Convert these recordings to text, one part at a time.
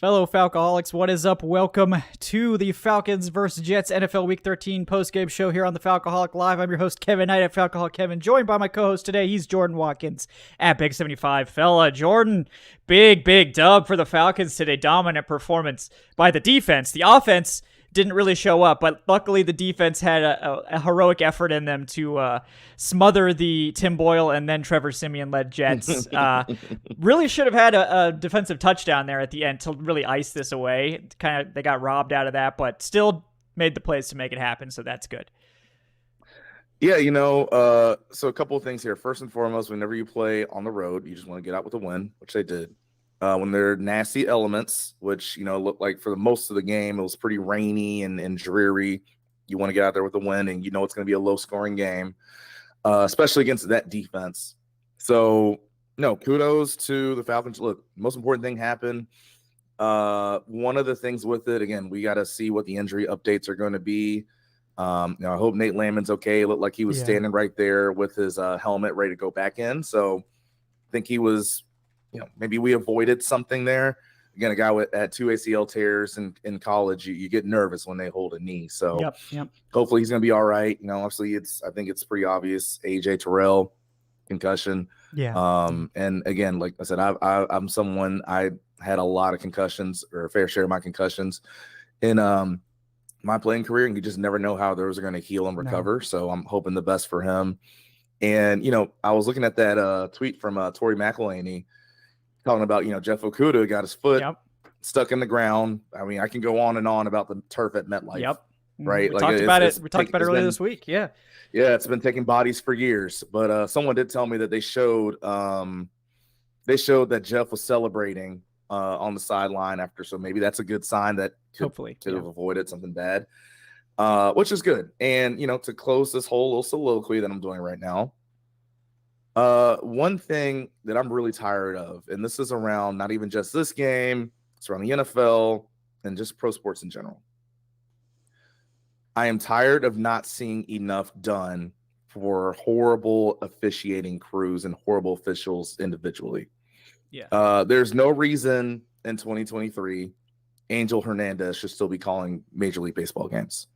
Fellow Falcoholics, what is up? Welcome to the Falcons vs. Jets NFL Week 13 postgame show here on the Falcoholic Live. I'm your host, Kevin Knight at Falcoholic Kevin, joined by my co-host today. He's Jordan Watkins at Big75. Fella, Jordan, big dub for the Falcons today. Dominant performance by the defense. The offense didn't really show up, but luckily the defense had a heroic effort in them to smother the Tim Boyle and then Trevor Siemian-led Jets. Really should have had a defensive touchdown there at the end to really ice this away. They got robbed out of that, but still made the plays to make it happen, so that's good. Yeah, so a couple of things here. First and foremost, whenever you play on the road, you just want to get out with a win, which they did. When there are nasty elements, which, looked like for the most of the game, it was pretty rainy and dreary. You want to get out there with a win, and it's going to be a low-scoring game, especially against that defense. So, no, kudos to the Falcons. Look, most important thing happened. One of the things with it, again, we got to see what the injury updates are going to be. I hope Nate Landman's okay. It looked like he was standing right there with his helmet ready to go back in. So I think he was – maybe we avoided something there. Again, a guy had 2 ACL tears in college, you get nervous when they hold a knee. So yep. Hopefully he's going to be all right. Obviously I think it's pretty obvious. AJ Terrell, concussion. Yeah. And again, like I said, I'm someone, I had a lot of concussions, or a fair share of my concussions in my playing career, and you just never know how those are going to heal and recover. No. So I'm hoping the best for him. And, I was looking at that tweet from Torrey McElhaney, talking about, Jeff Okudah got his foot stuck in the ground. I mean, I can go on and on about the turf at MetLife. Yep. Right. We talked about it. We talked about it earlier this week. Yeah. Yeah. It's been taking bodies for years, but someone did tell me that they showed that Jeff was celebrating on the sideline after. So maybe that's a good sign that hopefully could have avoided something bad, which is good. And, to close this whole little soliloquy that I'm doing right now, one thing that I'm really tired of, and this is around not even just this game, it's around the NFL and just pro sports in general. I am tired of not seeing enough done for horrible officiating crews and horrible officials individually. Yeah. There's no reason in 2023 Angel Hernandez should still be calling Major League Baseball games.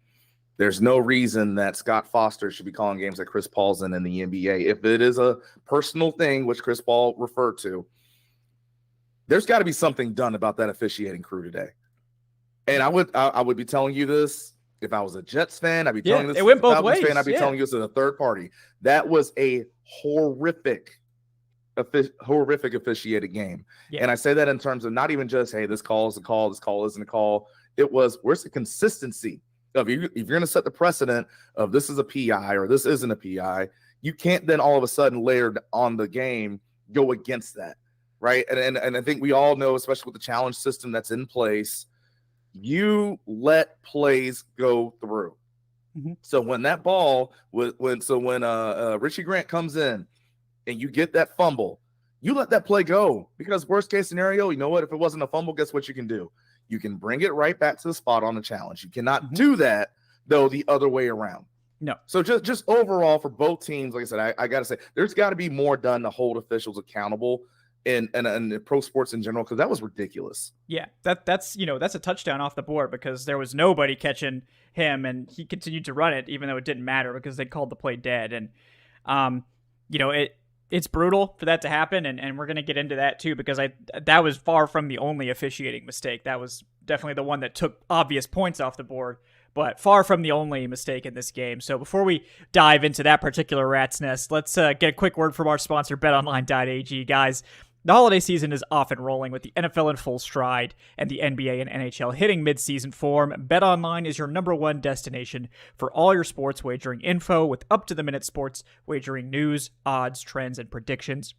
There's no reason that Scott Foster should be calling games like Chris Paul's in the NBA. If it is a personal thing, which Chris Paul referred to, there's got to be something done about that officiating crew today. And I would be telling you this if I was a Jets fan. I'd be telling this it went as a both Falcons ways. fan. I'd be telling you this as a third party. That was a horrific officiated game. Yeah. And I say that in terms of not even just, hey, this call is a call, this call isn't a call. It was, where's the consistency? If you're going to set the precedent of this is a PI or this isn't a PI, you can't then all of a sudden layered on the game go against that, right? And I think we all know, especially with the challenge system that's in place, you let plays go through. Mm-hmm. So when that ball, when Richie Grant comes in and you get that fumble, you let that play go, because worst case scenario, you know what? If it wasn't a fumble, guess what you can do? You can bring it right back to the spot on the challenge. You cannot do that, though, the other way around. No. So just overall for both teams, like I said, I got to say, there's got to be more done to hold officials accountable in pro sports in general, because that was ridiculous. Yeah, that's a touchdown off the board, because there was nobody catching him, and he continued to run it, even though it didn't matter because they called the play dead. And, it's brutal for that to happen, and we're going to get into that too, because that was far from the only officiating mistake. That was definitely the one that took obvious points off the board, but far from the only mistake in this game. So before we dive into that particular rat's nest, let's get a quick word from our sponsor, betonline.ag. Guys, the holiday season is off and rolling with the NFL in full stride and the NBA and NHL hitting mid-season form. BetOnline is your #1 destination for all your sports wagering info, with up-to-the-minute sports wagering news, odds, trends, and predictions.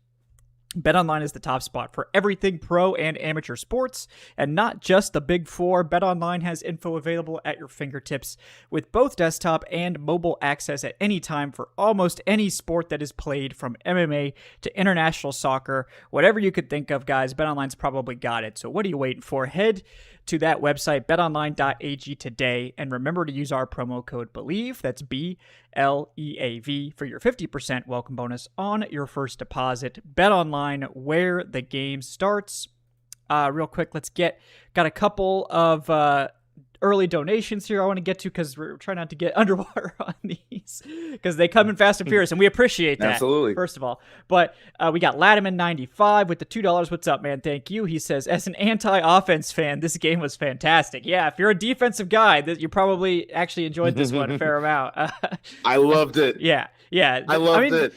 BetOnline is the top spot for everything pro and amateur sports, and not just the big four. BetOnline has info available at your fingertips with both desktop and mobile access at any time for almost any sport that is played, from MMA to international soccer. Whatever you could think of, guys, BetOnline's probably got it. So what are you waiting for? Head to that website, betonline.ag, today, and remember to use our promo code BELIEVE, that's BLEAV, for your 50% welcome bonus on your first deposit. BetOnline, where the game starts. real quick. Got a couple of early donations here I want to get to because we're trying not to get underwater on these because they come in fast and furious, and we appreciate that. Absolutely. First of all. But we got Latiman95 with the $2. What's up, man? Thank you. He says, as an anti-offense fan, this game was fantastic. Yeah, if you're a defensive guy, you probably actually enjoyed this one a fair amount. I loved it. Yeah. I loved it.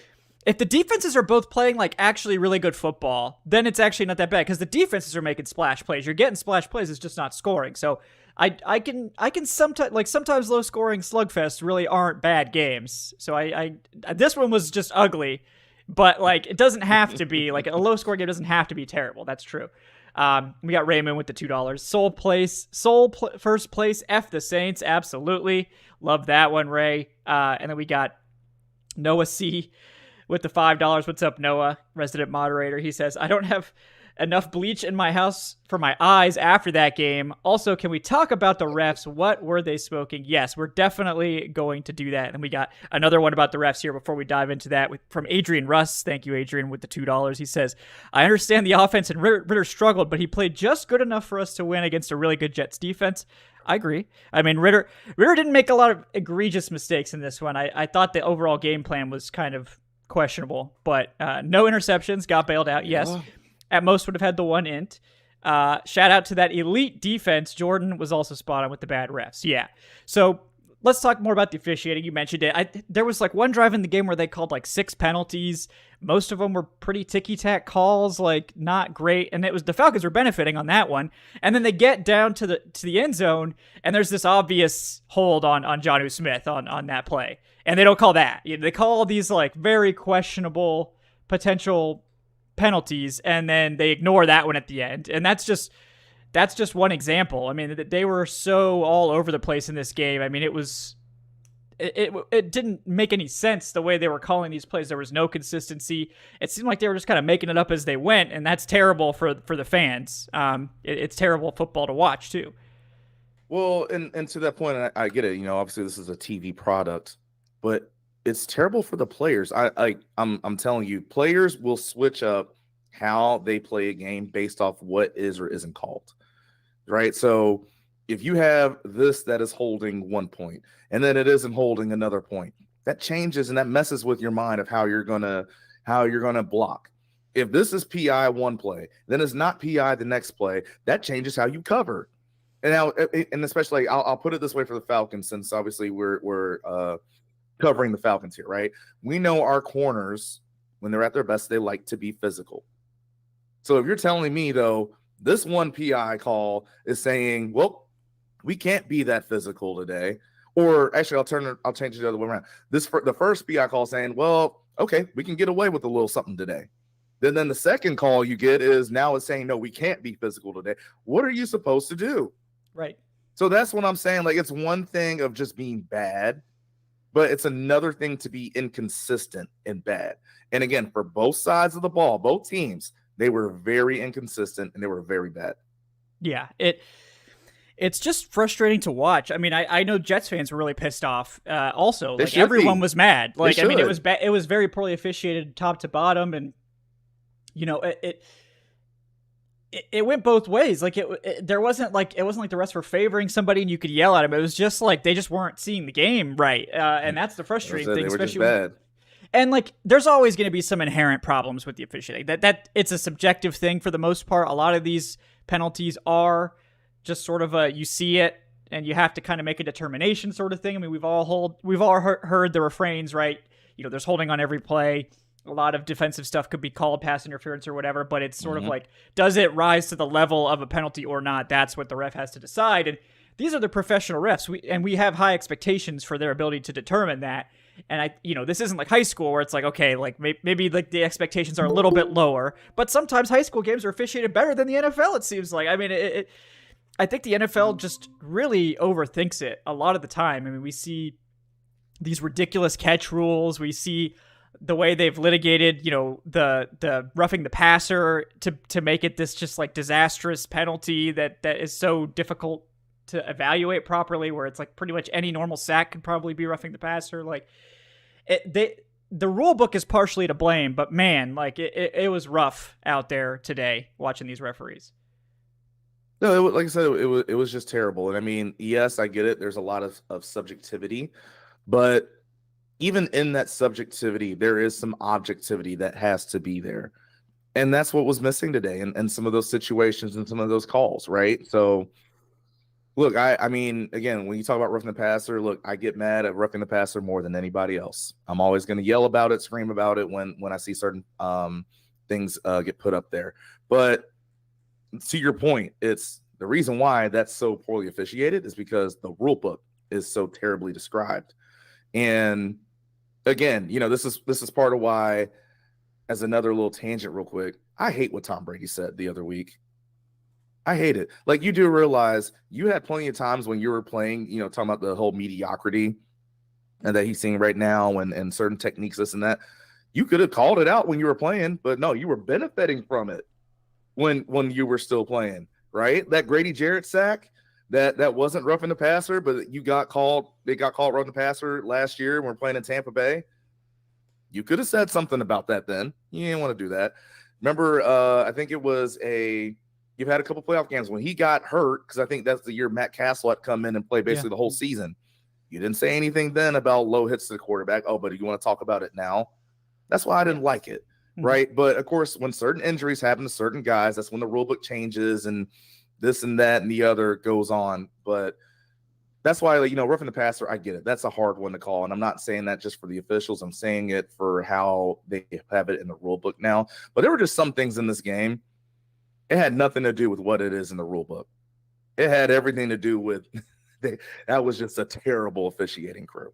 If the defenses are both playing like actually really good football, then it's actually not that bad because the defenses are making splash plays. You're getting splash plays, it's just not scoring. So I can sometimes low scoring slugfests really aren't bad games. So I this one was just ugly, but like it doesn't have to be like a low score game doesn't have to be terrible. That's true. We got Raymond with the $2. First place. F the Saints. Absolutely. Love that one, Ray. And then we got Noah C with the $5. What's up, Noah? Resident moderator. He says, I don't have enough bleach in my house for my eyes after that game. Also, can we talk about the refs? What were they smoking? Yes, we're definitely going to do that. And we got another one about the refs here before we dive into that from Adrian Russ. Thank you, Adrian, with the $2. He says, I understand the offense and Ritter struggled, but he played just good enough for us to win against a really good Jets defense. I agree. I mean, Ritter didn't make a lot of egregious mistakes in this one. I thought the overall game plan was kind of questionable, but no interceptions, got bailed out. Yes, at most would have had the one int. Shout out to that elite defense. Jordan was also spot on with the bad refs. Yeah. So let's talk more about the officiating. You mentioned it. There was like one drive in the game where they called like 6 penalties. Most of them were pretty ticky-tack calls, like not great. And it was the Falcons were benefiting on that one. And then they get down to the end zone, and there's this obvious hold on Jonnu Smith on that play. And they don't call that. They call these like very questionable potential penalties, and then they ignore that one at the end. And that's just one example. I mean, they were so all over the place in this game. I mean, it didn't make any sense the way they were calling these plays. There was no consistency. It seemed like they were just kind of making it up as they went, and that's terrible for the fans. It's terrible football to watch too. Well, and to that point, I get it. Obviously this is a TV product, but it's terrible for the players. I'm telling you, players will switch up how they play a game based off what is or isn't called, right? So if you have this that is holding 1 point and then it isn't holding another point, that changes and that messes with your mind of how you're gonna block. If this is PI one play, then it's not PI the next play. That changes how you cover. And now, and especially, I'll put it this way for the Falcons, since obviously we're covering the Falcons here, right? We know our corners, when they're at their best, they like to be physical. So if you're telling me, though, this one PI call is saying, well, we can't be that physical today, or actually I'll change it the other way around. The first PI call saying, well, okay, we can get away with a little something today. Then the second call you get is now it's saying, no, we can't be physical today. What are you supposed to do? Right. So that's what I'm saying. Like, it's one thing of just being bad, but it's another thing to be inconsistent and bad. And again, for both sides of the ball, both teams, they were very inconsistent and they were very bad. Yeah, it's just frustrating to watch. I mean, I know Jets fans were really pissed off. Also, like everyone was mad. Like, I mean, it was bad. It was very poorly officiated, top to bottom, and it went both ways. Like it wasn't like the refs were favoring somebody and you could yell at them. It was just like they just weren't seeing the game right, and that's the frustrating thing. They were just bad. And like, there's always going to be some inherent problems with the officiating. That it's a subjective thing for the most part. A lot of these penalties are just sort of you see it and you have to kind of make a determination sort of thing. I mean, we've all heard the refrains, right? There's holding on every play. A lot of defensive stuff could be called pass interference or whatever, but it's sort of like, does it rise to the level of a penalty or not? That's what the ref has to decide. And these are the professional refs, we have high expectations for their ability to determine that. And this isn't like high school where it's like, okay, like maybe like the expectations are a little bit lower, but sometimes high school games are officiated better than the NFL. It seems like. I mean, I think the NFL just really overthinks it a lot of the time. I mean, we see these ridiculous catch rules. We see the way they've litigated, the roughing the passer to make it this just like disastrous penalty that is so difficult to evaluate properly, where it's like pretty much any normal sack could probably be roughing the passer. Like the rule book is partially to blame, but man, like it was rough out there today watching these referees. No, like I said, it was just terrible. And I mean, yes, I get it. There's a lot of subjectivity, but even in that subjectivity, there is some objectivity that has to be there. And that's what was missing today in some of those situations and some of those calls, right? So look, I mean, again, when you talk about roughing the passer, look, I get mad at roughing the passer more than anybody else. I'm always going to yell about it, scream about it when I see certain things get put up there. But to your point, it's the reason why that's so poorly officiated is because the rule book is so terribly described. And again, this is part of why, as another little tangent real quick, I hate what Tom Brady said the other week. I hate it. Like, you do realize you had plenty of times when you were playing, talking about the whole mediocrity and that he's seeing right now and certain techniques, this and that. You could have called it out when you were playing, but no, you were benefiting from it when you were still playing, right? That Grady Jarrett sack, that wasn't roughing the passer, but they got called roughing the passer last year when we're playing in Tampa Bay. You could have said something about that then. You didn't want to do that. Remember, I think it was you've had a couple playoff games when he got hurt, because I think that's the year Matt Castle had come in and play basically the whole season. You didn't say anything then about low hits to the quarterback. Oh, but you want to talk about it now? That's why I didn't like it, right? But, of course, when certain injuries happen to certain guys, that's when the rule book changes and this and that and the other goes on. But that's why, roughing the passer, I get it. That's a hard one to call. And I'm not saying that just for the officials. I'm saying it for how they have it in the rule book now. But there were just some things in this game. It had nothing to do with what it is in the rule book. It had everything to do with that was just a terrible officiating crew.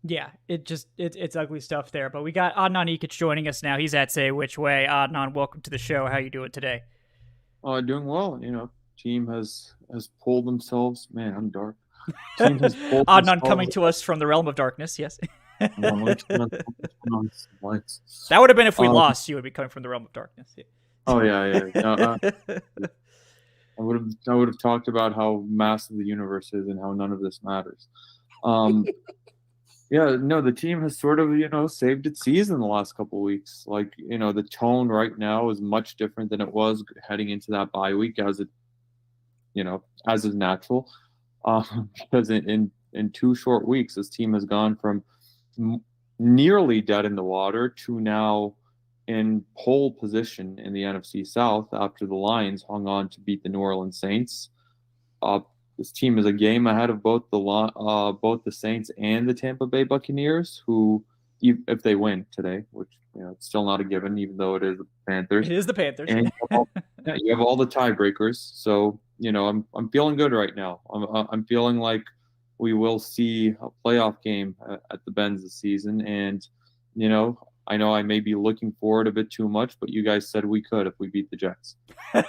Yeah, it's ugly stuff there. But we got Adnan Ikic joining us now. He's at Say Which Way. Adnan, welcome to the show. How you doing today? Doing well. Team has pulled themselves. Man, I'm dark. Team has pulled Adnan coming to us from the realm of darkness. Yes. That would have been if we lost. You would be coming from the realm of darkness. Yeah. Oh yeah. I would have talked about how massive the universe is and how none of this matters. Yeah, no, the team has sort of, saved its season the last couple of weeks. Like, the tone right now is much different than it was heading into that bye week, as is natural. Because in 2 short weeks, this team has gone from nearly dead in the water to now in pole position in the NFC South after the Lions hung on to beat the New Orleans Saints. This team is a game ahead of both the Saints and the Tampa Bay Buccaneers, who, if they win today, which it's still not a given, even though it is the Panthers. It is the Panthers. And you have all the tiebreakers. So I'm feeling good right now. I'm feeling like we will see a playoff game at the Benz this season, and I know I may be looking forward a bit too much, but you guys said we could if we beat the Jets.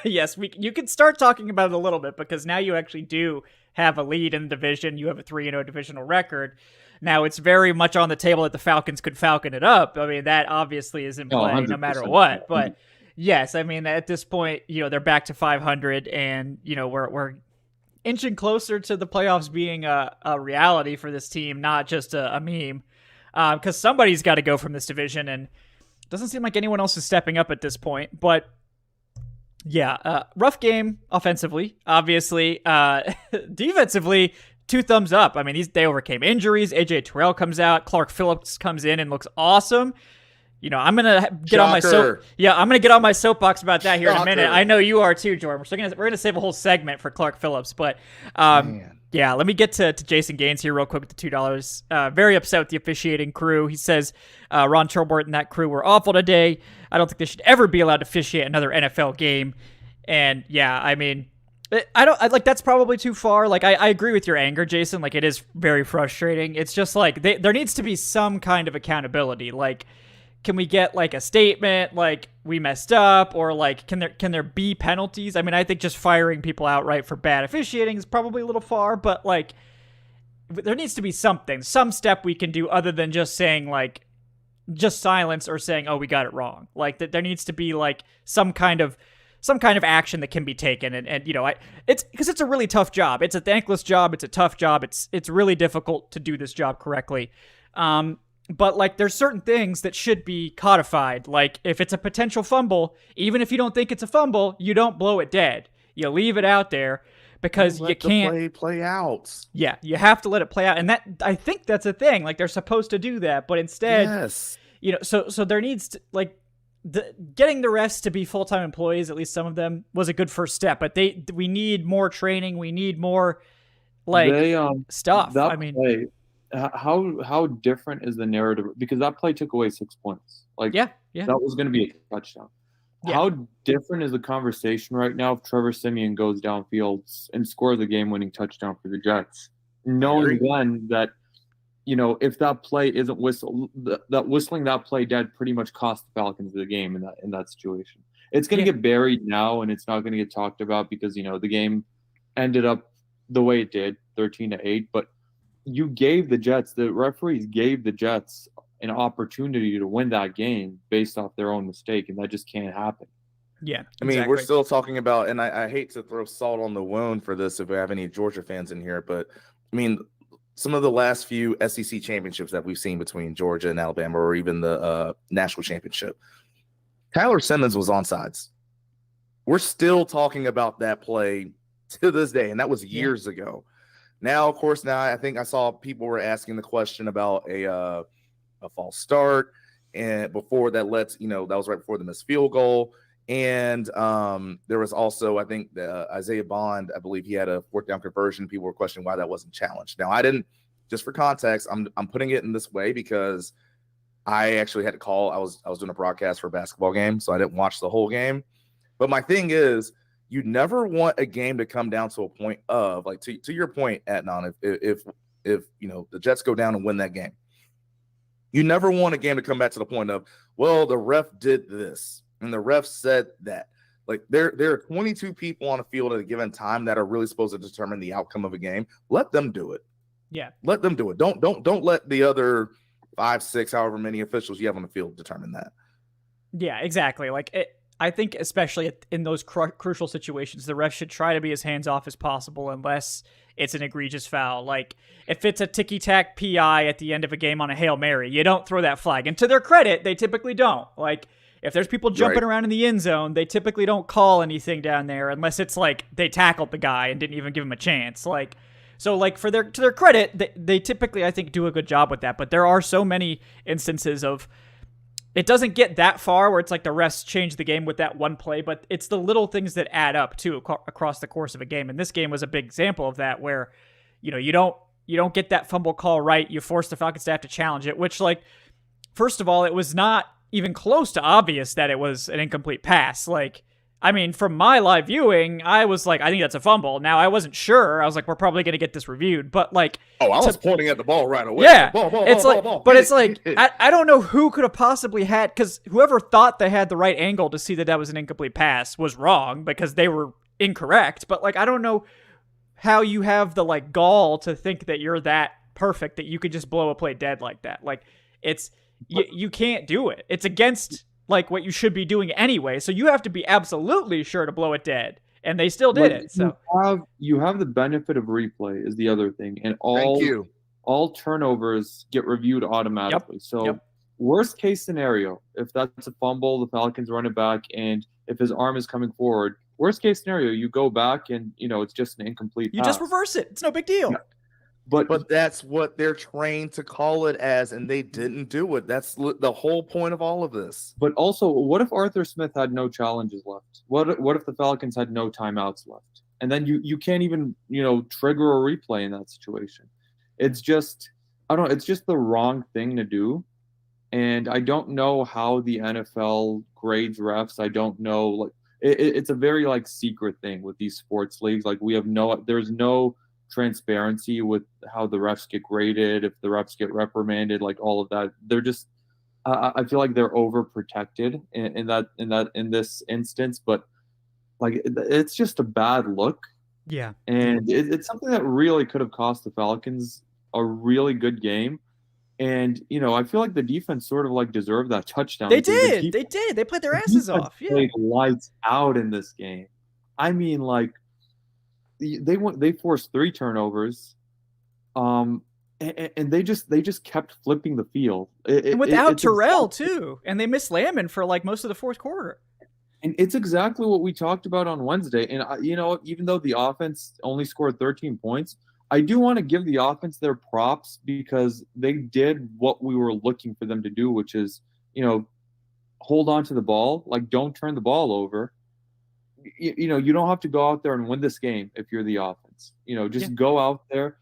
Yes, you can start talking about it a little bit, because now you actually do have a lead in the division. You have a 3-0 divisional record. Now, it's very much on the table that the Falcons could Falcon it up. I mean, that obviously is in play no matter what. But yes, I mean, at this point, they're back to 500, and, we're inching closer to the playoffs being a reality for this team, not just a meme. Because somebody's got to go from this division, and it doesn't seem like anyone else is stepping up at this point. But yeah, rough game offensively, obviously. Defensively, 2 thumbs up. I mean, they overcame injuries. AJ Terrell comes out. Clark Phillips comes in and looks awesome. I'm gonna get on my soapbox about that here in a minute. I know you are too, Jordan. We're gonna save a whole segment for Clark Phillips, but yeah, let me get to Jason Gaines here real quick with the $2. Very upset with the officiating crew. He says Ron Chilbert and that crew were awful today. I don't think they should ever be allowed to officiate another NFL game. And yeah, I mean, that's probably too far. Like, I agree with your anger, Jason. Like, it is very frustrating. It's just like there needs to be some kind of accountability. Like, can we get like a statement like we messed up, or like can there be penalties? I mean, I think just firing people outright for bad officiating is probably a little far, but like there needs to be some step we can do other than just saying like just silence or saying, oh, we got it wrong. Like that there needs to be like some kind of action that can be taken. And it's because it's a really tough job. It's a thankless job. It's a tough job. It's really difficult to do this job correctly. But, like, there's certain things that should be codified. Like, if it's a potential fumble, even if you don't think it's a fumble, you don't blow it dead. You leave it out there because you can't play out. Yeah, you have to let it play out, and that I think that's a thing. Like they're supposed to do that, but instead, yes, so there needs to getting the refs to be full-time employees, at least some of them, was a good first step. But we need more training. We need more stuff. Play, how different is the narrative? Because that play took away 6 points. That was going to be a touchdown. Yeah. How different is the conversation right now if Trevor Siemian goes downfield and scores a game-winning touchdown for the Jets, knowing then that, if that play isn't whistled, that whistling that play dead pretty much cost the Falcons the game in that situation. It's going to get buried now, and it's not going to get talked about because the game ended up the way it did, 13-8. But the referees gave the Jets an opportunity to win that game based off their own mistake, and that just can't happen. Yeah, I mean, we're still talking about, and I hate to throw salt on the wound for this if we have any Georgia fans in here, but I mean, some of the last few SEC championships that we've seen between Georgia and Alabama, or even the national championship, Tyler Simmons was onside. We're still talking about that play to this day, and that was years ago. Now, of course, I think I saw people were asking the question about a false start, and before that that was right before the missed field goal. And there was also, I think, Isaiah Bond, I believe he had a fourth down conversion. People were questioning why that wasn't challenged. Now, I didn't, just for context, I'm putting it in this way because I actually had to call. I was doing a broadcast for a basketball game, so I didn't watch the whole game. But my thing is, you never want a game to come down to a point of, like, to your point, Adnan, if the Jets go down and win that game, you never want a game to come back to the point of, well, the ref did this and the ref said that. Like, there are 22 people on a field at a given time that are really supposed to determine the outcome of a game. Let them do it. Yeah. Let them do it. Don't let the other 5, 6, however many officials you have on the field determine that. Yeah, exactly. I think especially in those crucial situations, the ref should try to be as hands-off as possible unless it's an egregious foul. Like, if it's a ticky-tack PI at the end of a game on a Hail Mary, you don't throw that flag. And to their credit, they typically don't. Like, if there's people jumping around in the end zone, they typically don't call anything down there unless it's like they tackled the guy and didn't even give him a chance. To their credit, they typically, I think, do a good job with that. But there are so many instances of it doesn't get that far where it's like the refs change the game with that one play, but it's the little things that add up too across the course of a game. And this game was a big example of that, where you don't get that fumble call right. You force the Falcons to have to challenge it, which, like, first of all, it was not even close to obvious that it was an incomplete pass. Like, I mean, from my live viewing, I was like, I think that's a fumble. Now, I wasn't sure. I was like, we're probably going to get this reviewed. But, like... Oh, I was pointing at the ball right away. Yeah. It's like, I don't know who could have possibly had... Because whoever thought they had the right angle to see that was an incomplete pass was wrong because they were incorrect. But, like, I don't know how you have the, like, gall to think that you're that perfect that you could just blow a play dead like that. Like, it's... You can't do it. It's against... like what you should be doing anyway. So you have to be absolutely sure to blow it dead. And they still did it. So you have the benefit of replay is the other thing. And all turnovers get reviewed automatically. Worst case scenario, if that's a fumble, the Falcons run it back, and if his arm is coming forward, worst case scenario, you go back and it's just an incomplete pass. You just reverse it. It's no big deal. Yeah. But that's what they're trained to call it as, and they didn't do it. That's the whole point of all of this. But also, what if Arthur Smith had no challenges left? What if the Falcons had no timeouts left? And then you can't even, trigger a replay in that situation. It's just, I don't know, it's just the wrong thing to do. And I don't know how the NFL grades refs. I don't know, like, it's a very, like, secret thing with these sports leagues. Like, there's no transparency with how the refs get graded, if the refs get reprimanded, like all of that. They're just I feel like they're overprotected in this instance, but like it's just a bad look. Yeah. And it's something that really could have cost the Falcons a really good game. And I feel like the defense sort of like deserved that touchdown. They did. They played their asses off. Yeah. Played lights out in this game. I mean, like, they forced 3 turnovers, and they just kept flipping the field. And without Terrell too, and they missed Lamon for like most of the fourth quarter. And it's exactly what we talked about on Wednesday. And, even though the offense only scored 13 points, I do want to give the offense their props because they did what we were looking for them to do, which is, hold on to the ball. Like, don't turn the ball over. You don't have to go out there and win this game if you're the offense. Just go out there,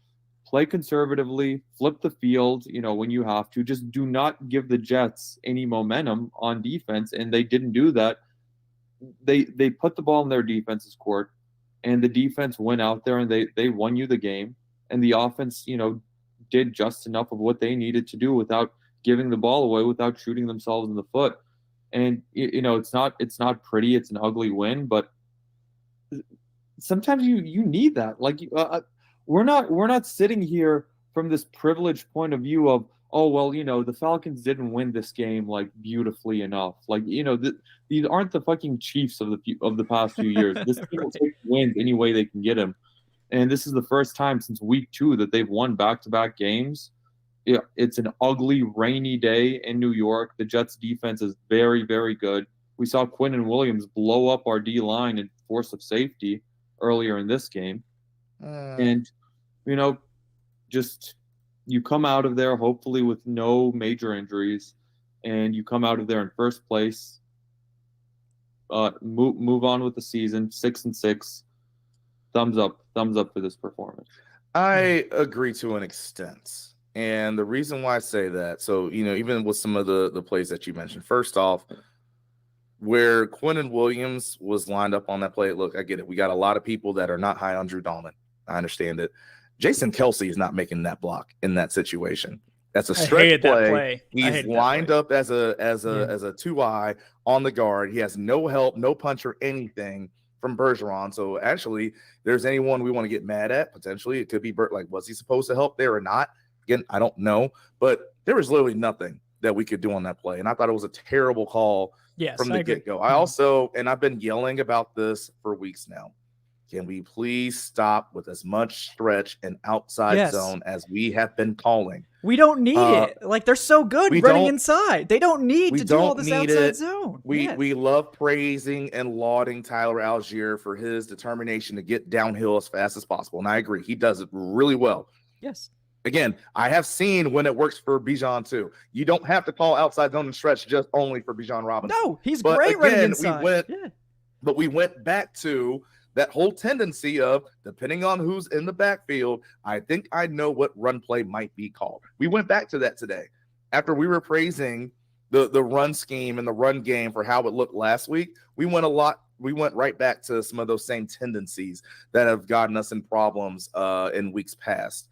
play conservatively, flip the field, when you have to. Just do not give the Jets any momentum on defense, and they didn't do that. They put the ball in their defense's court, and the defense went out there and they won you the game. And the offense, did just enough of what they needed to do without giving the ball away, without shooting themselves in the foot. And it's not pretty. It's an ugly win, but sometimes you need that. Like we're not sitting here from this privileged point of view of, oh, well, the Falcons didn't win this game like beautifully enough. Like, these aren't the fucking Chiefs of the past few years. This team will take wins any way they can get them. And this is the first time since week 2 that they've won back-to-back games. Yeah, it's an ugly, rainy day in New York. The Jets defense is very, very good. We saw Quinnen Williams blow up our D-line in force of safety earlier in this game. And, just you come out of there hopefully with no major injuries, and you come out of there in first place. Move on with the season, 6-6. Thumbs up for this performance. I agree to an extent. And the reason why I say that, so, even with some of the plays that you mentioned, first off, where Quinnen Williams was lined up on that play, look, I get it. We got a lot of people that are not high on Drew Dalman. I understand it. Jason Kelce is not making that block in that situation. That's a stretch play. He's lined up as a 2-eye on the guard. He has no help, no punch or anything from Bergeron. So actually, there's anyone we want to get mad at, potentially. It could be Bert. Like, was he supposed to help there or not? Again, I don't know. But there was literally nothing that we could do on that play. And I thought it was a terrible call from the get-go. I also, and I've been yelling about this for weeks now, can we please stop with as much stretch and outside zone as we have been calling? We don't need it. Like, they're so good running inside. They don't need to do all this outside zone. We love praising and lauding Tyler Algier for his determination to get downhill as fast as possible. And I agree. He does it really well. Yes. Again, I have seen when it works for Bijan too. You don't have to call outside zone and stretch just only for Bijan Robinson. No, he's great running inside. But we went back to that whole tendency of, depending on who's in the backfield, I think I know what run play might be called. We went back to that today. After we were praising the run scheme and the run game for how it looked last week, we went right back to some of those same tendencies that have gotten us in problems in weeks past.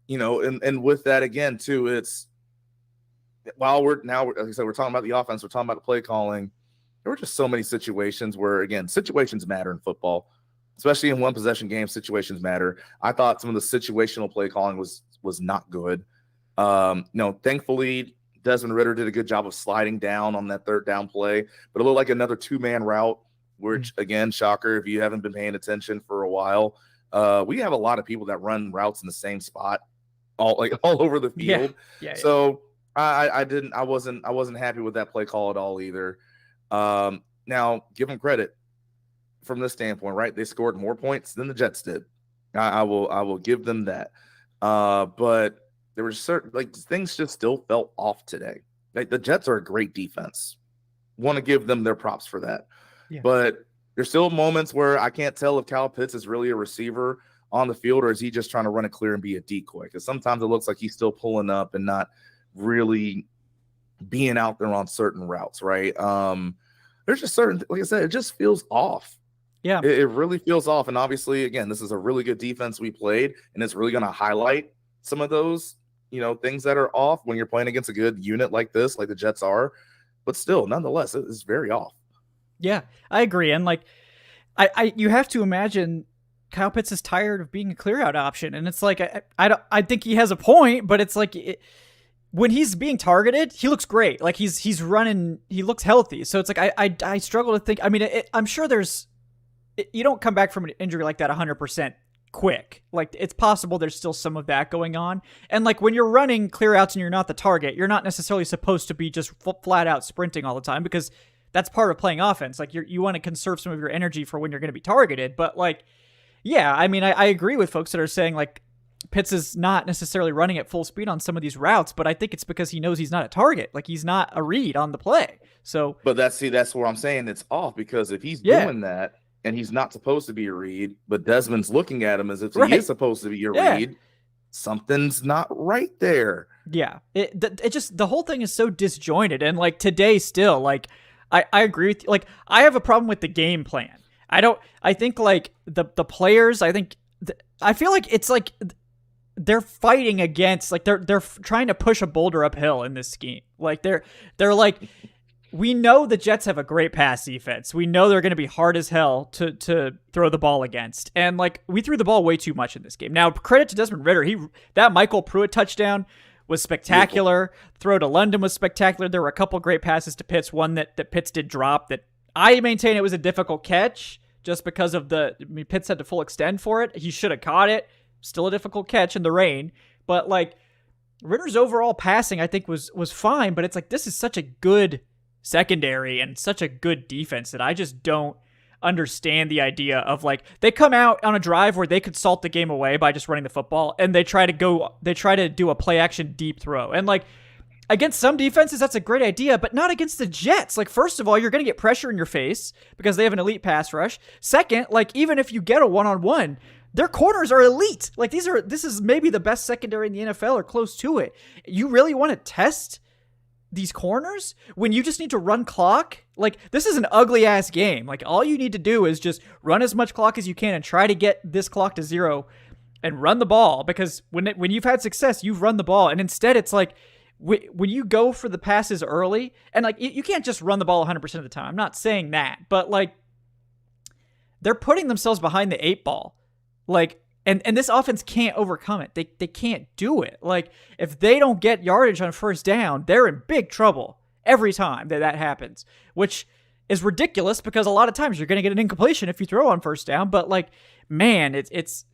And with that again too, it's while we're now, like I said, we're talking about the offense, we're talking about the play calling. There were just so many situations where, again, situations matter in football, especially in one possession games. Situations matter. I thought some of the situational play calling was not good. Thankfully, Desmond Ritter did a good job of sliding down on that third down play, but it looked like another 2-man route, which again, shocker if you haven't been paying attention for a while. We have a lot of people that run routes in the same spot, all over the field. So I wasn't happy with that play call at all either. Now, give them credit from this standpoint, right? They scored more points than the Jets did. I will give them that. But there were certain things just still felt off today. Like, the Jets are a great defense. Want to give them their props for that. Yeah. But there's still moments where I can't tell if Kyle Pitts is really a receiver on the field or is he just trying to run it clear and be a decoy? Because sometimes it looks like he's still pulling up and not really being out there on certain routes, right? There's just certain, like I said, it just feels off. Yeah. It really feels off. And obviously, again, this is a really good defense we played, and it's really going to highlight some of those, things that are off when you're playing against a good unit like this, like the Jets are. But still, nonetheless, it's very off. Yeah, I agree. And you have to imagine Kyle Pitts is tired of being a clear out option. And it's like, I think he has a point, but it's like when he's being targeted, he looks great. Like he's running, he looks healthy. So it's like, I struggle to think, I mean, I'm sure you don't come back from an injury like that 100% quick. Like, it's possible there's still some of that going on. And like when you're running clear outs and you're not the target, you're not necessarily supposed to be just flat out sprinting all the time, because that's part of playing offense. Like you want to conserve some of your energy for when you're going to be targeted. But like, yeah, I mean, I agree with folks that are saying like Pitts is not necessarily running at full speed on some of these routes, but I think it's because he knows he's not a target. Like he's not a read on the play. So, but that's where I'm saying it's off, because if he's doing that and he's not supposed to be a read, but Desmond's looking at him as if he is supposed to be a read, something's not right there. Yeah, it just, the whole thing is so disjointed. And like today still, like I agree with you. Like I have a problem with the game plan. I think like the players, I feel like it's like they're fighting against, like they're trying to push a boulder uphill in this scheme. Like they're like, we know the Jets have a great pass defense. We know they're going to be hard as hell to throw the ball against. And like we threw the ball way too much in this game. Now, credit to Desmond Ritter. That Michael Pruitt touchdown was spectacular. Beautiful. Throw to London was spectacular. There were a couple great passes to Pitts. One that Pitts did drop that I maintain it was a difficult catch just because of Pitts had to full extend for it. He should have caught it. Still a difficult catch in the rain. But like Ritter's overall passing, I think was fine. But it's like, this is such a good secondary and such a good defense that I just don't understand the idea of like, they come out on a drive where they could salt the game away by just running the football, and they try to do a play action deep throw. And like against some defenses, that's a great idea, but not against the Jets. Like, first of all, you're going to get pressure in your face because they have an elite pass rush. Second, like even if you get a one-on-one, their corners are elite. Like this is maybe the best secondary in the NFL or close to it. You really want to test these corners when you just need to run clock? Like, this is an ugly ass game. Like, all you need to do is just run as much clock as you can and try to get this clock to zero and run the ball, because when you've had success, you've run the ball. And instead it's like, when you go for the passes early, and like you can't just run the ball 100% of the time. I'm not saying that, but like they're putting themselves behind the 8 ball. Like, and this offense can't overcome it. They can't do it. Like, if they don't get yardage on first down, they're in big trouble every time that happens, which is ridiculous because a lot of times you're going to get an incompletion if you throw on first down. But like, man, it's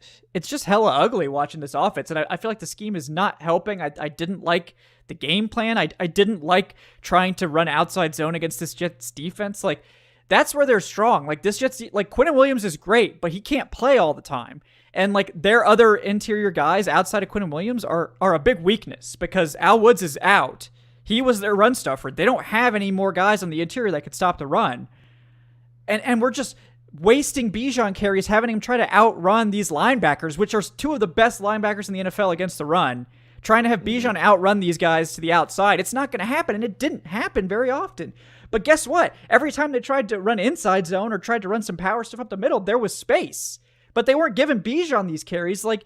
just hella ugly watching this offense. And I feel like the scheme is not helping. I didn't like the game plan. I didn't like trying to run outside zone against this Jets defense. Like, that's where they're strong. Like, this Jets, like Quinnen Williams is great, but he can't play all the time. And like their other interior guys outside of Quinnen Williams are a big weakness because Al Woods is out. He was their run stuffer. They don't have any more guys on the interior that could stop the run. And we're just wasting Bijan carries, having him try to outrun these linebackers, which are two of the best linebackers in the NFL against the run, trying to have Bijan outrun these guys to the outside. It's not going to happen, and it didn't happen very often. But guess what? Every time they tried to run inside zone or tried to run some power stuff up the middle, there was space. But they weren't giving Bijan these carries, like,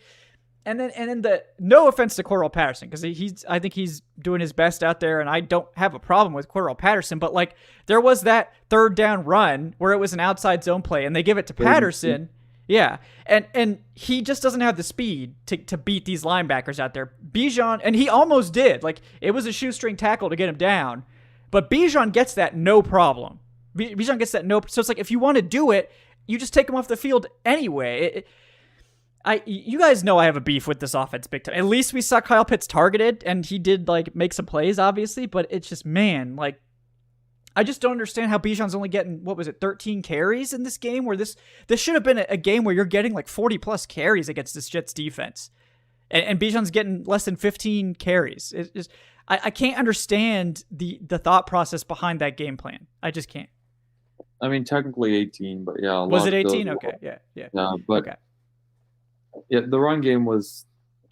and then no offense to Cordarrelle Patterson, because I think he's doing his best out there, and I don't have a problem with Cordarrelle Patterson, but like there was that third down run where it was an outside zone play, and they give it to Patterson, and he just doesn't have the speed to beat these linebackers out there. Bijan, and he almost did, like it was a shoestring tackle to get him down, but Bijan gets that no problem. Bijan gets that no, so it's like if you want to do it, you just take him off the field anyway. You guys know I have a beef with this offense big time. At least we saw Kyle Pitts targeted, and he did like make some plays, obviously. But it's just, man, like I just don't understand how Bijan's only getting 13 carries in this game. Where this should have been a game where you're getting like 40 plus carries against this Jets defense, and Bijan's getting less than 15 carries. It's just, I can't understand the thought process behind that game plan. I just can't. I mean, technically 18, but yeah. Was it 18? Okay, yeah. Yeah, but okay. Yeah, the run game was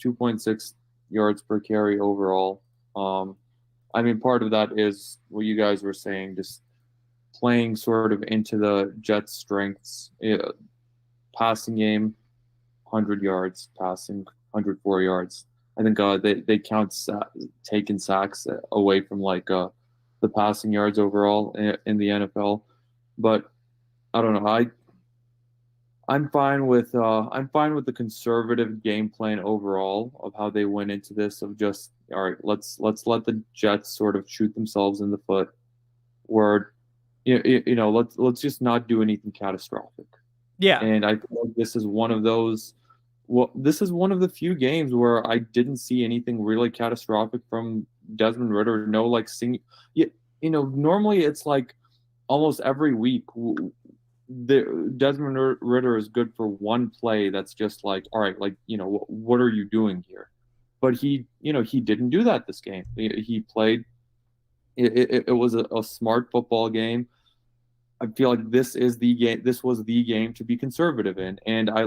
2.6 yards per carry overall. I mean, part of that is what you guys were saying, just playing sort of into the Jets' strengths. Passing game, 100 yards. Passing, 104 yards. I think they count taking sacks away from like the passing yards overall in the NFL. But I don't know. I'm fine with the conservative game plan overall of how they went into this, of just, all right, let's let the Jets sort of shoot themselves in the foot, where let's just not do anything catastrophic. Yeah. And I think this is one of those. Well, this is one of the few games where I didn't see anything really catastrophic from Desmond Ritter. No, like normally it's like almost every week, Desmond Ritter is good for one play that's just like, all right, like, what are you doing here? But he didn't do that this game. He played. It was a smart football game. I feel like this is the game. This was the game to be conservative in, and I